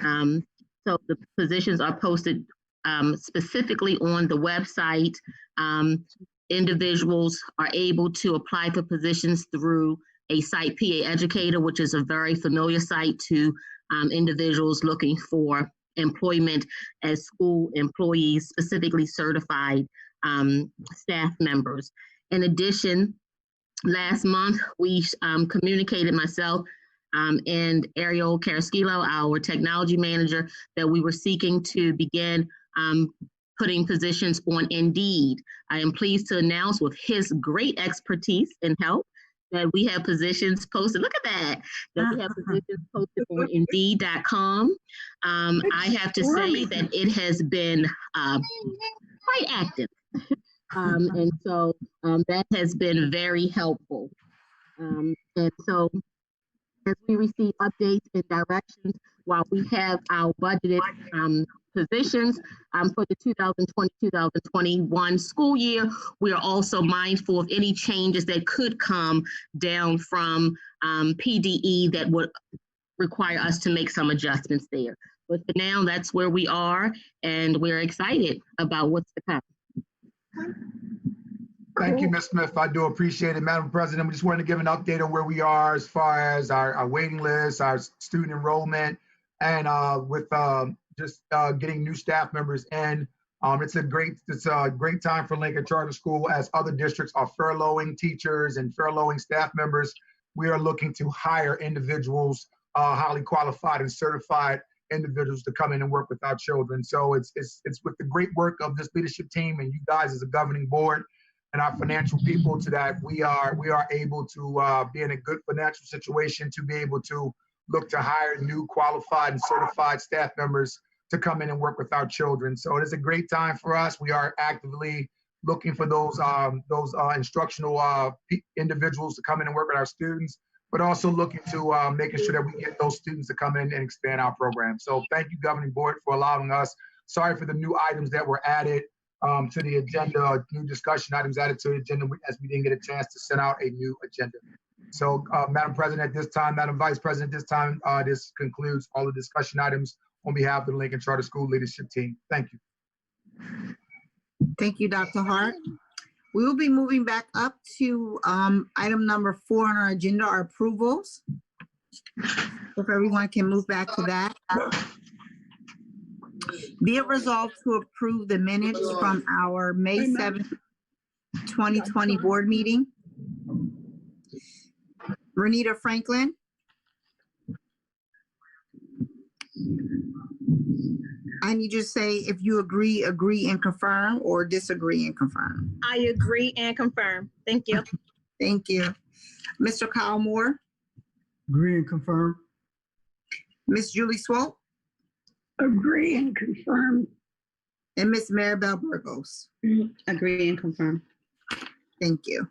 [SPEAKER 12] So the positions are posted specifically on the website. Individuals are able to apply for positions through a site, PA Educator, which is a very familiar site to individuals looking for employment as school employees, specifically certified staff members. In addition, last month, we communicated, myself and Ariel Carrasquillo, our technology manager, that we were seeking to begin putting positions on Indeed. I am pleased to announce, with his great expertise and help, that we have positions posted. Look at that. That we have positions posted on Indeed.com. I have to say that it has been quite active. And so that has been very helpful. And so as we receive updates and directions, while we have our budgeted positions for the 2020-2021 school year, we are also mindful of any changes that could come down from PDE that would require us to make some adjustments there. But for now, that's where we are, and we're excited about what's to come.
[SPEAKER 2] Thank you, Ms. Smith. I do appreciate it. Madam President, we just wanted to give an update on where we are as far as our waiting list, our student enrollment, and with just getting new staff members in. It's a great time for Lincoln Charter School as other districts are furloughing teachers and furloughing staff members. We are looking to hire individuals, highly qualified and certified individuals to come in and work with our children. So it's with the great work of this leadership team and you guys as a governing board and our financial people to that we are able to be in a good financial situation to be able to look to hire new qualified and certified staff members to come in and work with our children. So it is a great time for us. We are actively looking for those instructional individuals to come in and work with our students, but also looking to making sure that we get those students to come in and expand our program. So thank you, Governing Board, for allowing us. Sorry for the new items that were added to the agenda, new discussion items added to the agenda as we didn't get a chance to send out a new agenda. So Madam President, at this time, Madam Vice President, at this time, this concludes all the discussion items on behalf of the Lincoln Charter School leadership team. Thank you.
[SPEAKER 1] Thank you, Dr. Hart. We will be moving back up to item number 4 on our agenda, our approvals. If everyone can move back to that. Be it resolved to approve the minutes from our May 7th, 2020 board meeting. Renita Franklin. I need you to say if you agree and confirm, or disagree and confirm.
[SPEAKER 13] I agree and confirm. Thank you.
[SPEAKER 1] Thank you. Mr. Kyle Moore.
[SPEAKER 3] Agree and confirm.
[SPEAKER 1] Miss Julie Swope.
[SPEAKER 14] Agree and confirm.
[SPEAKER 1] And Miss Maribel Burgos.
[SPEAKER 8] Agree and confirm.
[SPEAKER 1] Thank you.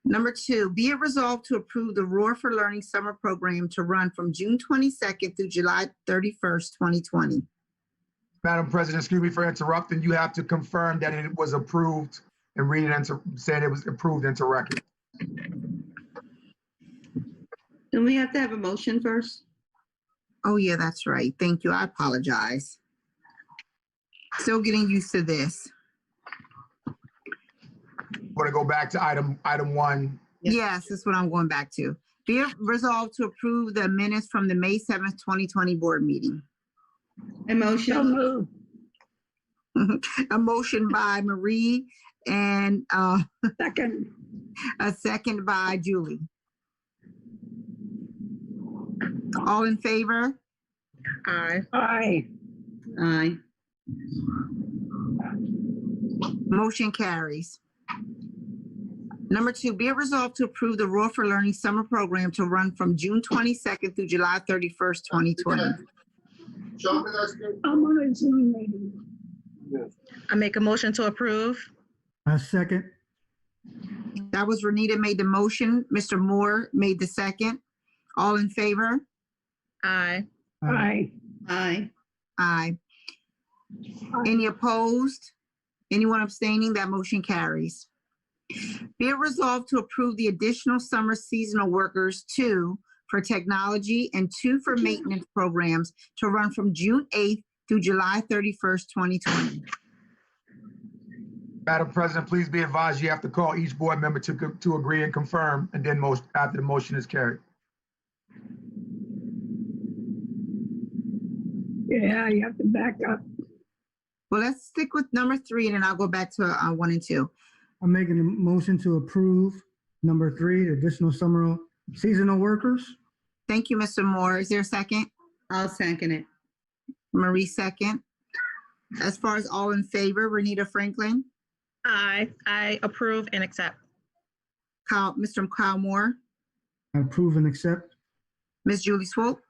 [SPEAKER 1] Number 2, be it resolved to approve the Roar for Learning summer program to run from June 22nd through July 31st, 2020.
[SPEAKER 2] Madam President, excuse me for interrupting. You have to confirm that it was approved and read it into saying it was approved into record.
[SPEAKER 8] Don't we have to have a motion first?
[SPEAKER 1] Oh yeah, that's right. Thank you. I apologize. Still getting used to this.
[SPEAKER 2] Want to go back to item 1?
[SPEAKER 1] Yes, that's what I'm going back to. Be it resolved to approve the minutes from the May 7th, 2020 board meeting.
[SPEAKER 8] A motion.
[SPEAKER 14] So moved.
[SPEAKER 1] A motion by Marie and
[SPEAKER 14] Second.
[SPEAKER 1] a second by Julie. All in favor?
[SPEAKER 13] Aye.
[SPEAKER 14] Aye.
[SPEAKER 8] Aye.
[SPEAKER 1] Motion carries. Number 2, be it resolved to approve the Roar for Learning summer program to run from June 22nd through July 31st, 2020.
[SPEAKER 14] I'm on a Zoom meeting.
[SPEAKER 13] I make a motion to approve.
[SPEAKER 3] A second.
[SPEAKER 1] That was Renita made the motion. Mr. Moore made the second. All in favor?
[SPEAKER 13] Aye.
[SPEAKER 14] Aye.
[SPEAKER 8] Aye.
[SPEAKER 1] Aye. Any opposed? Anyone abstaining? That motion carries. Be it resolved to approve the additional summer seasonal workers, 2 for technology and 2 for maintenance programs to run from June 8th through July 31st, 2020.
[SPEAKER 2] Madam President, please be advised you have to call each board member to agree and confirm, and then after the motion is carried.
[SPEAKER 14] Yeah, you have to back up.
[SPEAKER 1] Well, let's stick with number 3, and then I'll go back to 1 and 2.
[SPEAKER 3] I'm making a motion to approve number 3, additional summer seasonal workers.
[SPEAKER 1] Thank you, Mr. Moore. Is there a second?
[SPEAKER 8] I'll second it.
[SPEAKER 1] Marie, second. As far as all in favor, Renita Franklin,
[SPEAKER 13] Aye. I approve and accept.
[SPEAKER 1] Mr. Kyle Moore,
[SPEAKER 3] I approve and accept.
[SPEAKER 1] Miss Julie Swope,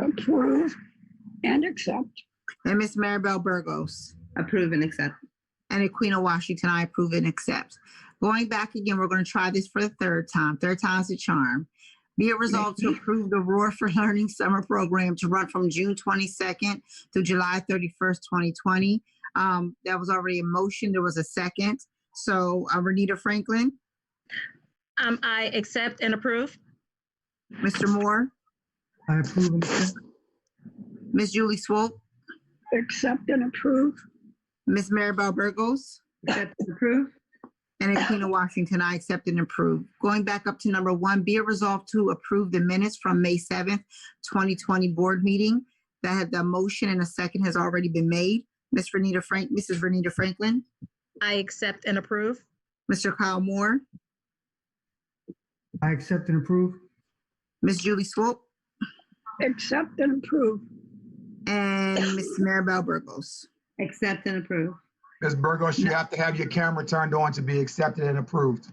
[SPEAKER 14] Approve and accept.
[SPEAKER 1] and Miss Maribel Burgos.
[SPEAKER 8] Approve and accept.
[SPEAKER 1] And Aquino Washington, I approve and accept. Going back again, we're going to try this for the third time. Third time's a charm. Be it resolved to approve the Roar for Learning Summer Program to run from June 22nd through July 31st, 2020. That was already a motion. There was a second. So Renita Franklin,
[SPEAKER 13] I accept and approve.
[SPEAKER 1] Mr. Moore,
[SPEAKER 15] I approve and accept.
[SPEAKER 1] Ms. Julie Swope,
[SPEAKER 14] Accept and approve.
[SPEAKER 1] Ms. Maribel Burgos,
[SPEAKER 8] Accept and approve.
[SPEAKER 1] and Aquino Washington, I accept and approve. Going back up to number 1, be it resolved to approve the minutes from May 7th, 2020 board meeting. That had the motion and a second has already been made. Mrs. Renita Franklin,
[SPEAKER 13] I accept and approve.
[SPEAKER 1] Mr. Kyle Moore,
[SPEAKER 15] I accept and approve.
[SPEAKER 1] Ms. Julie Swope,
[SPEAKER 14] Accept and approve.
[SPEAKER 1] and Ms. Maribel Burgos.
[SPEAKER 8] Accept and approve.
[SPEAKER 2] Ms. Burgos, you have to have your camera turned on to be accepted and approved.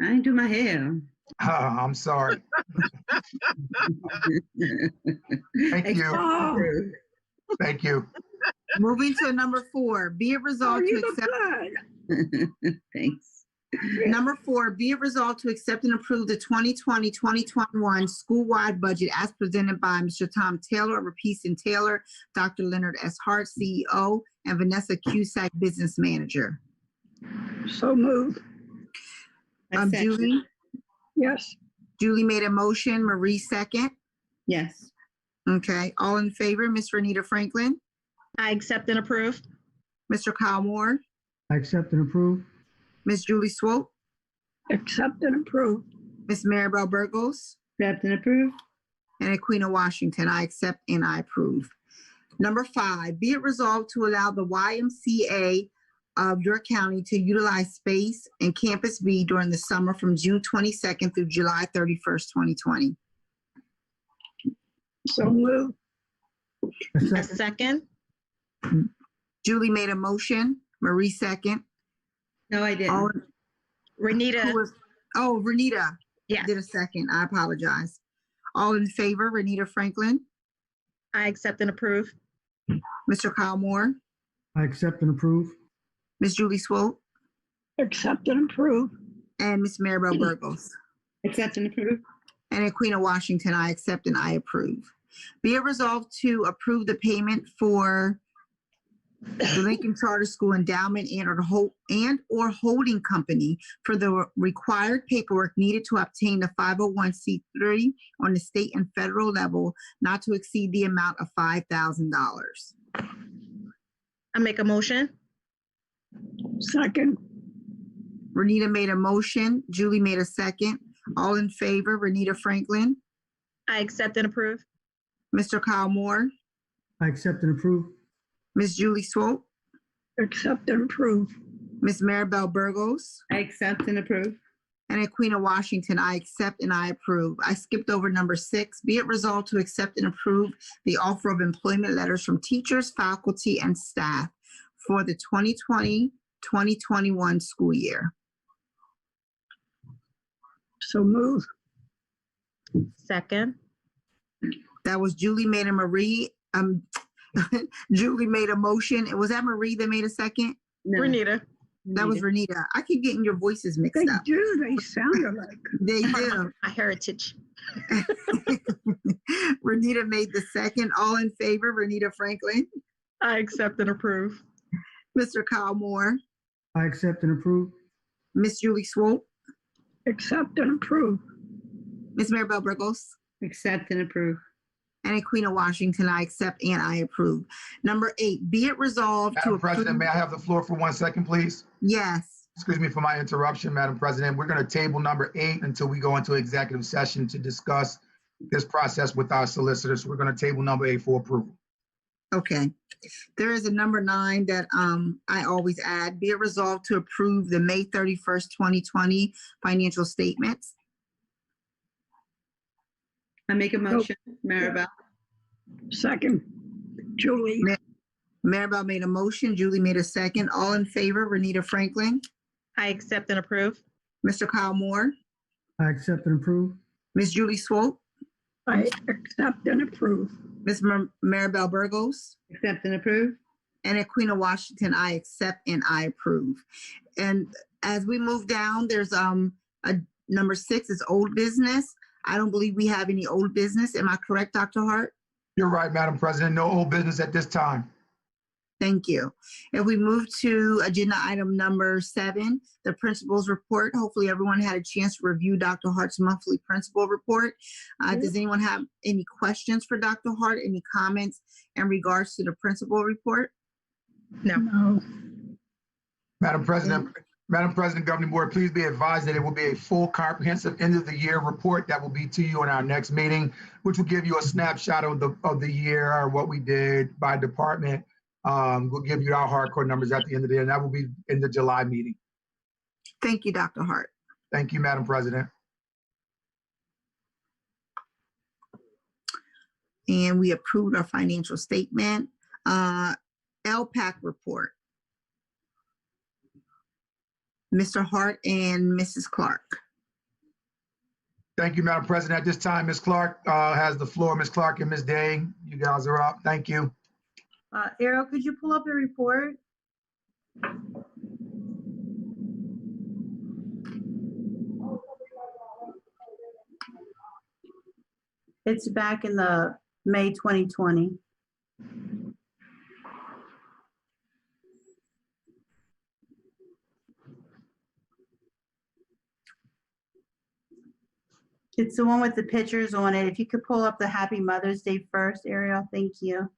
[SPEAKER 8] I ain't do my hair.
[SPEAKER 2] I'm sorry. Thank you.
[SPEAKER 14] Oh,
[SPEAKER 2] Thank you.
[SPEAKER 1] Moving to number 4, be it
[SPEAKER 14] oh,
[SPEAKER 1] resolved to
[SPEAKER 14] you look
[SPEAKER 1] accept.
[SPEAKER 14] good.
[SPEAKER 8] Thanks.
[SPEAKER 1] Number 4, be it resolved to accept and approve the 2020-2021 school-wide budget as presented by Mr. Tom Taylor of Peace and Taylor, Dr. Leonard S. Hart, CEO, and Vanessa Cusack, Business Manager.
[SPEAKER 14] So move.
[SPEAKER 8] I second.
[SPEAKER 1] Julie,
[SPEAKER 14] Yes.
[SPEAKER 1] Julie made a motion, Marie second.
[SPEAKER 8] Yes.
[SPEAKER 1] Okay, all in favor, Ms. Renita Franklin,
[SPEAKER 13] I accept and approve.
[SPEAKER 1] Mr. Kyle Moore,
[SPEAKER 15] I accept and approve.
[SPEAKER 1] Ms. Julie Swope,
[SPEAKER 14] Accept and approve.
[SPEAKER 1] Ms. Maribel Burgos,
[SPEAKER 8] Accept and approve.
[SPEAKER 1] and Aquino Washington, I accept and I approve. Number 5, be it resolved to allow the YMCA of your county to utilize space in Campus B during the summer from June 22nd through July 31st, 2020.
[SPEAKER 14] So move.
[SPEAKER 15] I
[SPEAKER 13] A
[SPEAKER 15] second.
[SPEAKER 13] second.
[SPEAKER 1] Julie made a motion, Marie second.
[SPEAKER 8] No, I didn't.
[SPEAKER 1] All-
[SPEAKER 13] Renita,
[SPEAKER 1] who was- Oh, Renita
[SPEAKER 13] yes.
[SPEAKER 1] did a second. I apologize. All in favor, Renita Franklin,
[SPEAKER 13] I accept and approve.
[SPEAKER 1] Mr. Kyle Moore,
[SPEAKER 15] I accept and approve.
[SPEAKER 1] Ms. Julie Swope,
[SPEAKER 14] Accept and approve.
[SPEAKER 1] and Ms. Maribel Burgos.
[SPEAKER 8] Accept and approve.
[SPEAKER 1] And Aquino Washington, I accept and I approve. Be it resolved to approve the payment for the Lincoln Charter School Endowment and/or holding company for the required paperwork needed to obtain the 501c3 on the state and federal level, not to exceed the amount of $5,000.
[SPEAKER 13] I make a motion.
[SPEAKER 14] Second.
[SPEAKER 1] Renita made a motion. Julie made a second. All in favor, Renita Franklin,
[SPEAKER 13] I accept and approve.
[SPEAKER 1] Mr. Kyle Moore,
[SPEAKER 15] I accept and approve.
[SPEAKER 1] Ms. Julie Swope,
[SPEAKER 14] Accept and approve.
[SPEAKER 1] Ms. Maribel Burgos,
[SPEAKER 8] I accept and approve.
[SPEAKER 1] and Aquino Washington, I accept and I approve. I skipped over number 6. Be it resolved to accept and approve the offer of employment letters from teachers, faculty, and staff for the 2020-2021 school year.
[SPEAKER 14] So move.
[SPEAKER 13] Second.
[SPEAKER 1] That was Julie made a Marie. Julie made a motion. Was that Marie that made a second?
[SPEAKER 8] No.
[SPEAKER 13] Renita.
[SPEAKER 1] That was Renita. I keep getting your voices mixed
[SPEAKER 14] They
[SPEAKER 1] up.
[SPEAKER 14] do, they sound alike.
[SPEAKER 1] They do.
[SPEAKER 13] My heritage.
[SPEAKER 1] Renita made the second. All in favor, Renita Franklin,
[SPEAKER 13] I accept and approve.
[SPEAKER 1] Mr. Kyle Moore,
[SPEAKER 15] I accept and approve.
[SPEAKER 1] Miss Julie Swope,
[SPEAKER 14] Accept and approve.
[SPEAKER 1] Ms. Maribel Burgos,
[SPEAKER 8] Accept and approve.
[SPEAKER 1] and Aquino Washington, I accept and I approve. Number 8, be it resolved to
[SPEAKER 2] Madam President,
[SPEAKER 1] approve.
[SPEAKER 2] may I have the floor for 1 second, please?
[SPEAKER 1] Yes.
[SPEAKER 2] Excuse me for my interruption, Madam President. We're going to table number 8 until we go into executive session to discuss this process with our solicitors. We're going to table number 8 for approval.
[SPEAKER 1] Okay. There is a number 9 that I always add. Be it resolved to approve the May 31st, 2020 financial statements.
[SPEAKER 8] I make a motion, Maribel.
[SPEAKER 14] Second. Julie.
[SPEAKER 1] Maribel made a motion. Julie made a second. All in favor, Renita Franklin,
[SPEAKER 13] I accept and approve.
[SPEAKER 1] Mr. Kyle Moore,
[SPEAKER 15] I accept and approve.
[SPEAKER 1] Ms. Julie Swope,
[SPEAKER 14] I accept and approve.
[SPEAKER 1] Ms. Maribel Burgos,
[SPEAKER 8] Accept and approve.
[SPEAKER 1] And Aquina Washington, I accept and I approve. And as we move down, there's a number 6 is old business. I don't believe we have any old business. Am I correct, Dr. Hart?
[SPEAKER 2] You're right, Madam President. No old business at this time.
[SPEAKER 1] Thank you. If we move to agenda item number 7, the principal's report. Hopefully everyone had a chance to review Dr. Hart's monthly principal report. Does anyone have any questions for Dr. Hart? Any comments in regards to the principal report?
[SPEAKER 13] No.
[SPEAKER 2] Madam President, Governing Board, please be advised that it will be a full comprehensive end of the year report that will be to you in our next meeting, which will give you a snapshot of the year or what we did by department. We'll give you our hardcore numbers at the end of the day, and that will be in the July meeting.
[SPEAKER 1] Thank you, Dr. Hart.
[SPEAKER 2] Thank you, Madam President.
[SPEAKER 1] And we approved our financial statement. LPAC report. Mr. Hart and Mrs. Clark.
[SPEAKER 2] Thank you, Madam President. At this time, Ms. Clark has the floor. Ms. Clark and Ms. Day, you guys are up. Thank you.
[SPEAKER 5] Errol, could you pull up the report? It's back in the May 2020. It's the one with the pictures on it. If you could pull up the Happy Mother's Day first, Ariel, thank you.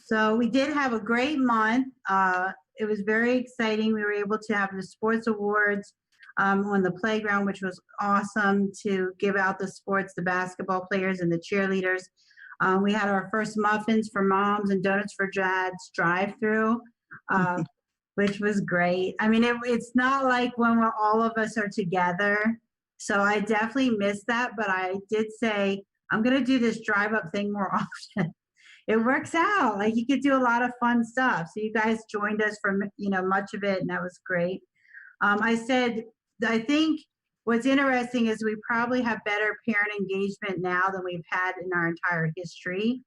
[SPEAKER 5] So we did have a great month. It was very exciting. We were able to have the sports awards on the playground, which was awesome to give out the sports, the basketball players and the cheerleaders. We had our first muffins for moms and donuts for dads drive-through, which was great. I mean, it's not like when all of us are together. So I definitely missed that, but I did say, I'm going to do this drive-up thing more often. It works out. Like, you could do a lot of fun stuff. So you guys joined us for, much of it, and that was great. I said, I think what's interesting is we probably have better parent engagement now than we've had in our entire history,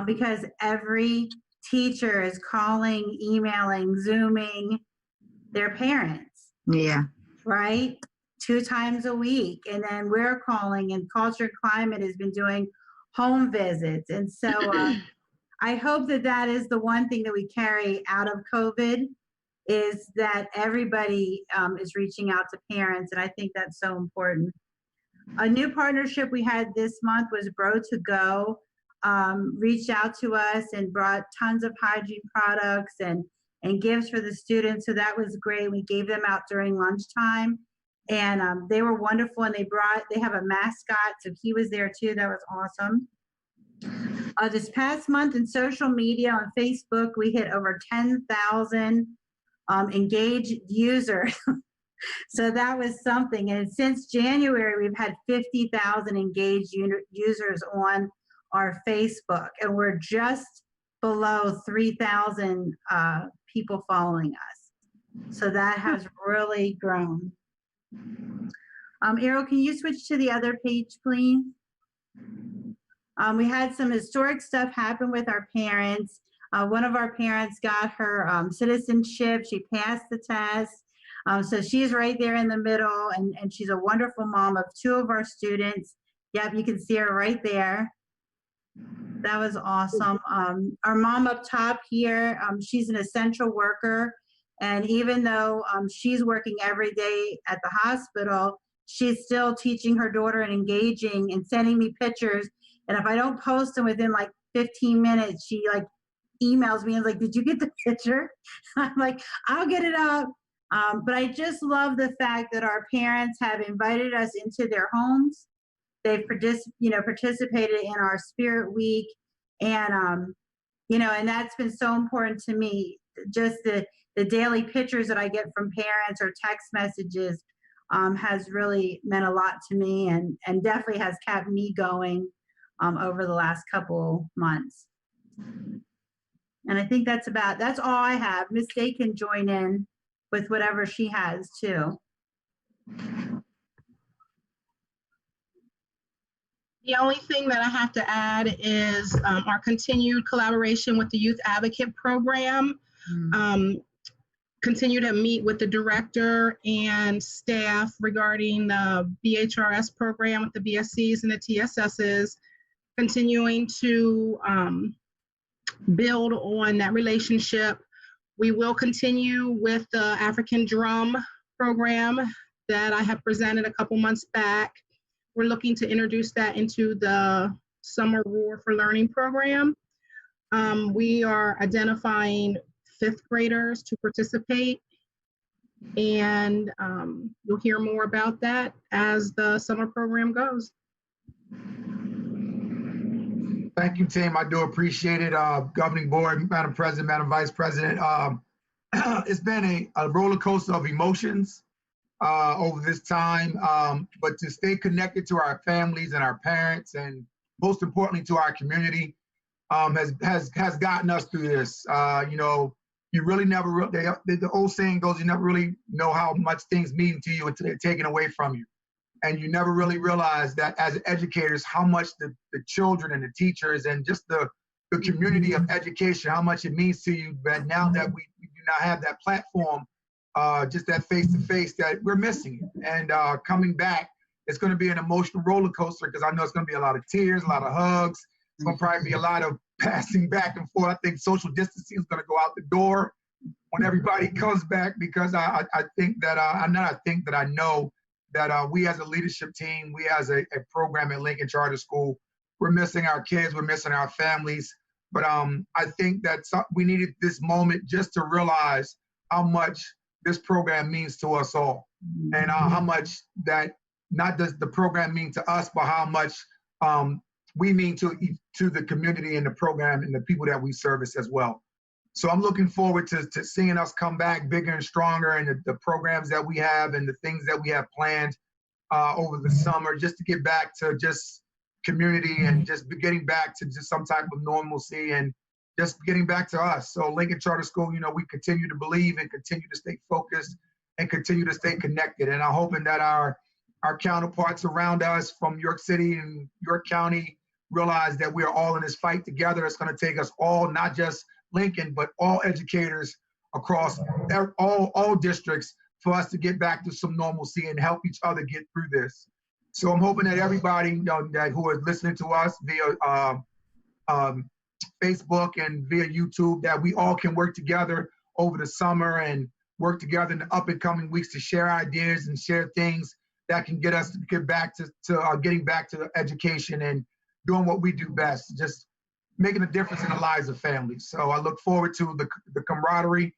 [SPEAKER 5] because every teacher is calling, emailing, Zooming their parents.
[SPEAKER 1] Yeah.
[SPEAKER 5] Right? 2 times a week. And then we're calling, and Culture and Climate has been doing home visits. And so I hope that is the one thing that we carry out of COVID, is that everybody is reaching out to parents. And I think that's so important. A new partnership we had this month was Bro to Go. Reached out to us and brought tons of hygiene products and gifts for the students. So that was great. We gave them out during lunchtime, and they were wonderful. And they have a mascot, so he was there too. That was awesome. This past month in social media on Facebook, we hit over 10,000 engaged users. So that was something. And since January, we've had 50,000 engaged users on our Facebook, and we're just below 3,000 people following us. So that has really grown. Errol, can you switch to the other page, please? We had some historic stuff happen with our parents. One of our parents got her citizenship. She passed the test. So she's right there in the middle, and she's a wonderful mom of 2 of our students. Yep, you can see her right there. That was awesome. Our mom up top here, she's an essential worker. And even though she's working every day at the hospital, she's still teaching her daughter and engaging and sending me pictures. And if I don't post them within like 15 minutes, she like emails me and like, did you get the picture? I'm like, I'll get it up. But I just love the fact that our parents have invited us into their homes. They've participated in our Spirit Week, and and that's been so important to me. Just the daily pictures that I get from parents or text messages has really meant a lot to me, and definitely has kept me going over the last couple months. And I think that's all I have. Miss Day can join in with whatever she has too.
[SPEAKER 16] The only thing that I have to add is our continued collaboration with the Youth Advocate Program. Continue to meet with the director and staff regarding the BHRS program with the BSCs and the TSSs, continuing to build on that relationship. We will continue with the African Drum program that I have presented a couple months back. We're looking to introduce that into the Summer Roar for Learning program. We are identifying 5th graders to participate, and you'll hear more about that as the summer program goes.
[SPEAKER 2] Thank you, team. I do appreciate it. Governing board, Madam President, Madam Vice President. It's been a roller coaster of emotions over this time, but to stay connected to our families and our parents, and most importantly to our community, has gotten us through this. You know, you really never, the old saying goes, you never really know how much things mean to you until they're taken away from you. And you never really realize that as educators, how much the children and the teachers and just the community of education, how much it means to you. But now that we do not have that platform, just that face-to-face, that we're missing it. And coming back, it's going to be an emotional roller coaster, because I know it's going to be a lot of tears, a lot of hugs. It's going to probably be a lot of passing back and forth. I think social distancing is going to go out the door when everybody comes back, because I think that, I know that we as a leadership team, we as a program at Lincoln Charter School, we're missing our kids, we're missing our families. But I think that we needed this moment just to realize how much this program means to us all, and how much that not does the program mean to us, but how much we mean to the community and the program and the people that we service as well. So I'm looking forward to seeing us come back bigger and stronger, and the programs that we have and the things that we have planned over the summer, just to get back to just community and just getting back to just some type of normalcy and just getting back to us. So Lincoln Charter School, you know, we continue to believe and continue to stay focused and continue to stay connected. And I'm hoping that our counterparts around us from York City and York County realize that we are all in this fight together. It's going to take us all, not just Lincoln, but all educators across all districts, for us to get back to some normalcy and help each other get through this. So I'm hoping that everybody that who is listening to us via Facebook and via YouTube, that we all can work together over the summer and work together in the up and coming weeks to share ideas and share things that can get us to get back to getting back to the education and doing what we do best, just making a difference in the lives of families. So I look forward to the camaraderie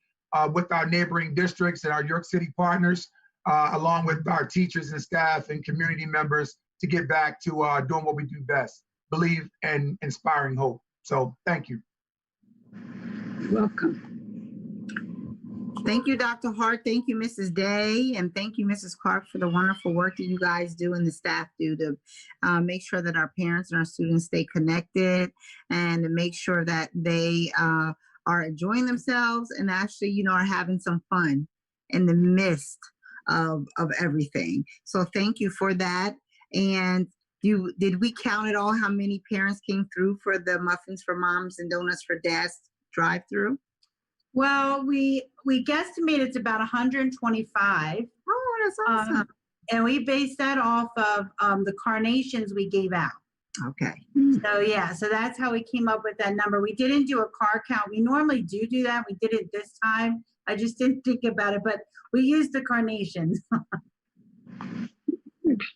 [SPEAKER 2] with our neighboring districts and our York City partners, along with our teachers and staff and community members, to get back to doing what we do best, believe and inspiring hope. So thank you.
[SPEAKER 14] Welcome.
[SPEAKER 1] Thank you, Dr. Hart. Thank you, Mrs. Day. And thank you, Mrs. Clark, for the wonderful work that you guys do and the staff do to make sure that our parents and our students stay connected, and to make sure that they are enjoying themselves and actually, you know, are having some fun in the midst of everything. So thank you for that. And did we count at all how many parents came through for the Muffins for Moms and Donuts for Dads drive-through?
[SPEAKER 5] Well, we guesstimate it's about 125.
[SPEAKER 1] Oh, that's awesome.
[SPEAKER 5] And we based that off of the carnations we gave out.
[SPEAKER 1] Okay.
[SPEAKER 5] So yeah, so that's how we came up with that number. We didn't do a car count. We normally do that. We did it this time. I just didn't think about it, but we used the carnations.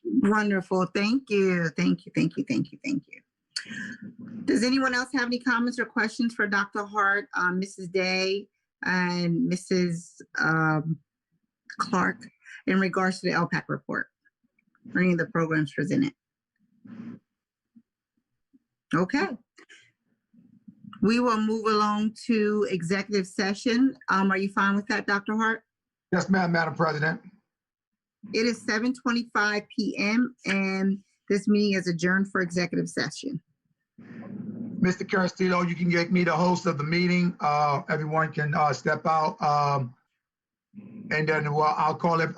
[SPEAKER 1] Wonderful. Thank you. Thank you. Thank you. Thank you. Thank you. Does anyone else have any comments or questions for Dr. Hart, Mrs. Day, and Mrs. Clark in regards to the LPAC report or any of the programs presented? Okay. We will move along to executive session. Are you fine with that, Dr. Hart?
[SPEAKER 2] Yes, ma'am, Madam President.
[SPEAKER 1] It is 7:25 p.m. and this meeting is adjourned for executive session.
[SPEAKER 2] Mr. Castillo, you can get me the host of the meeting. Everyone can step out, and then I'll call it.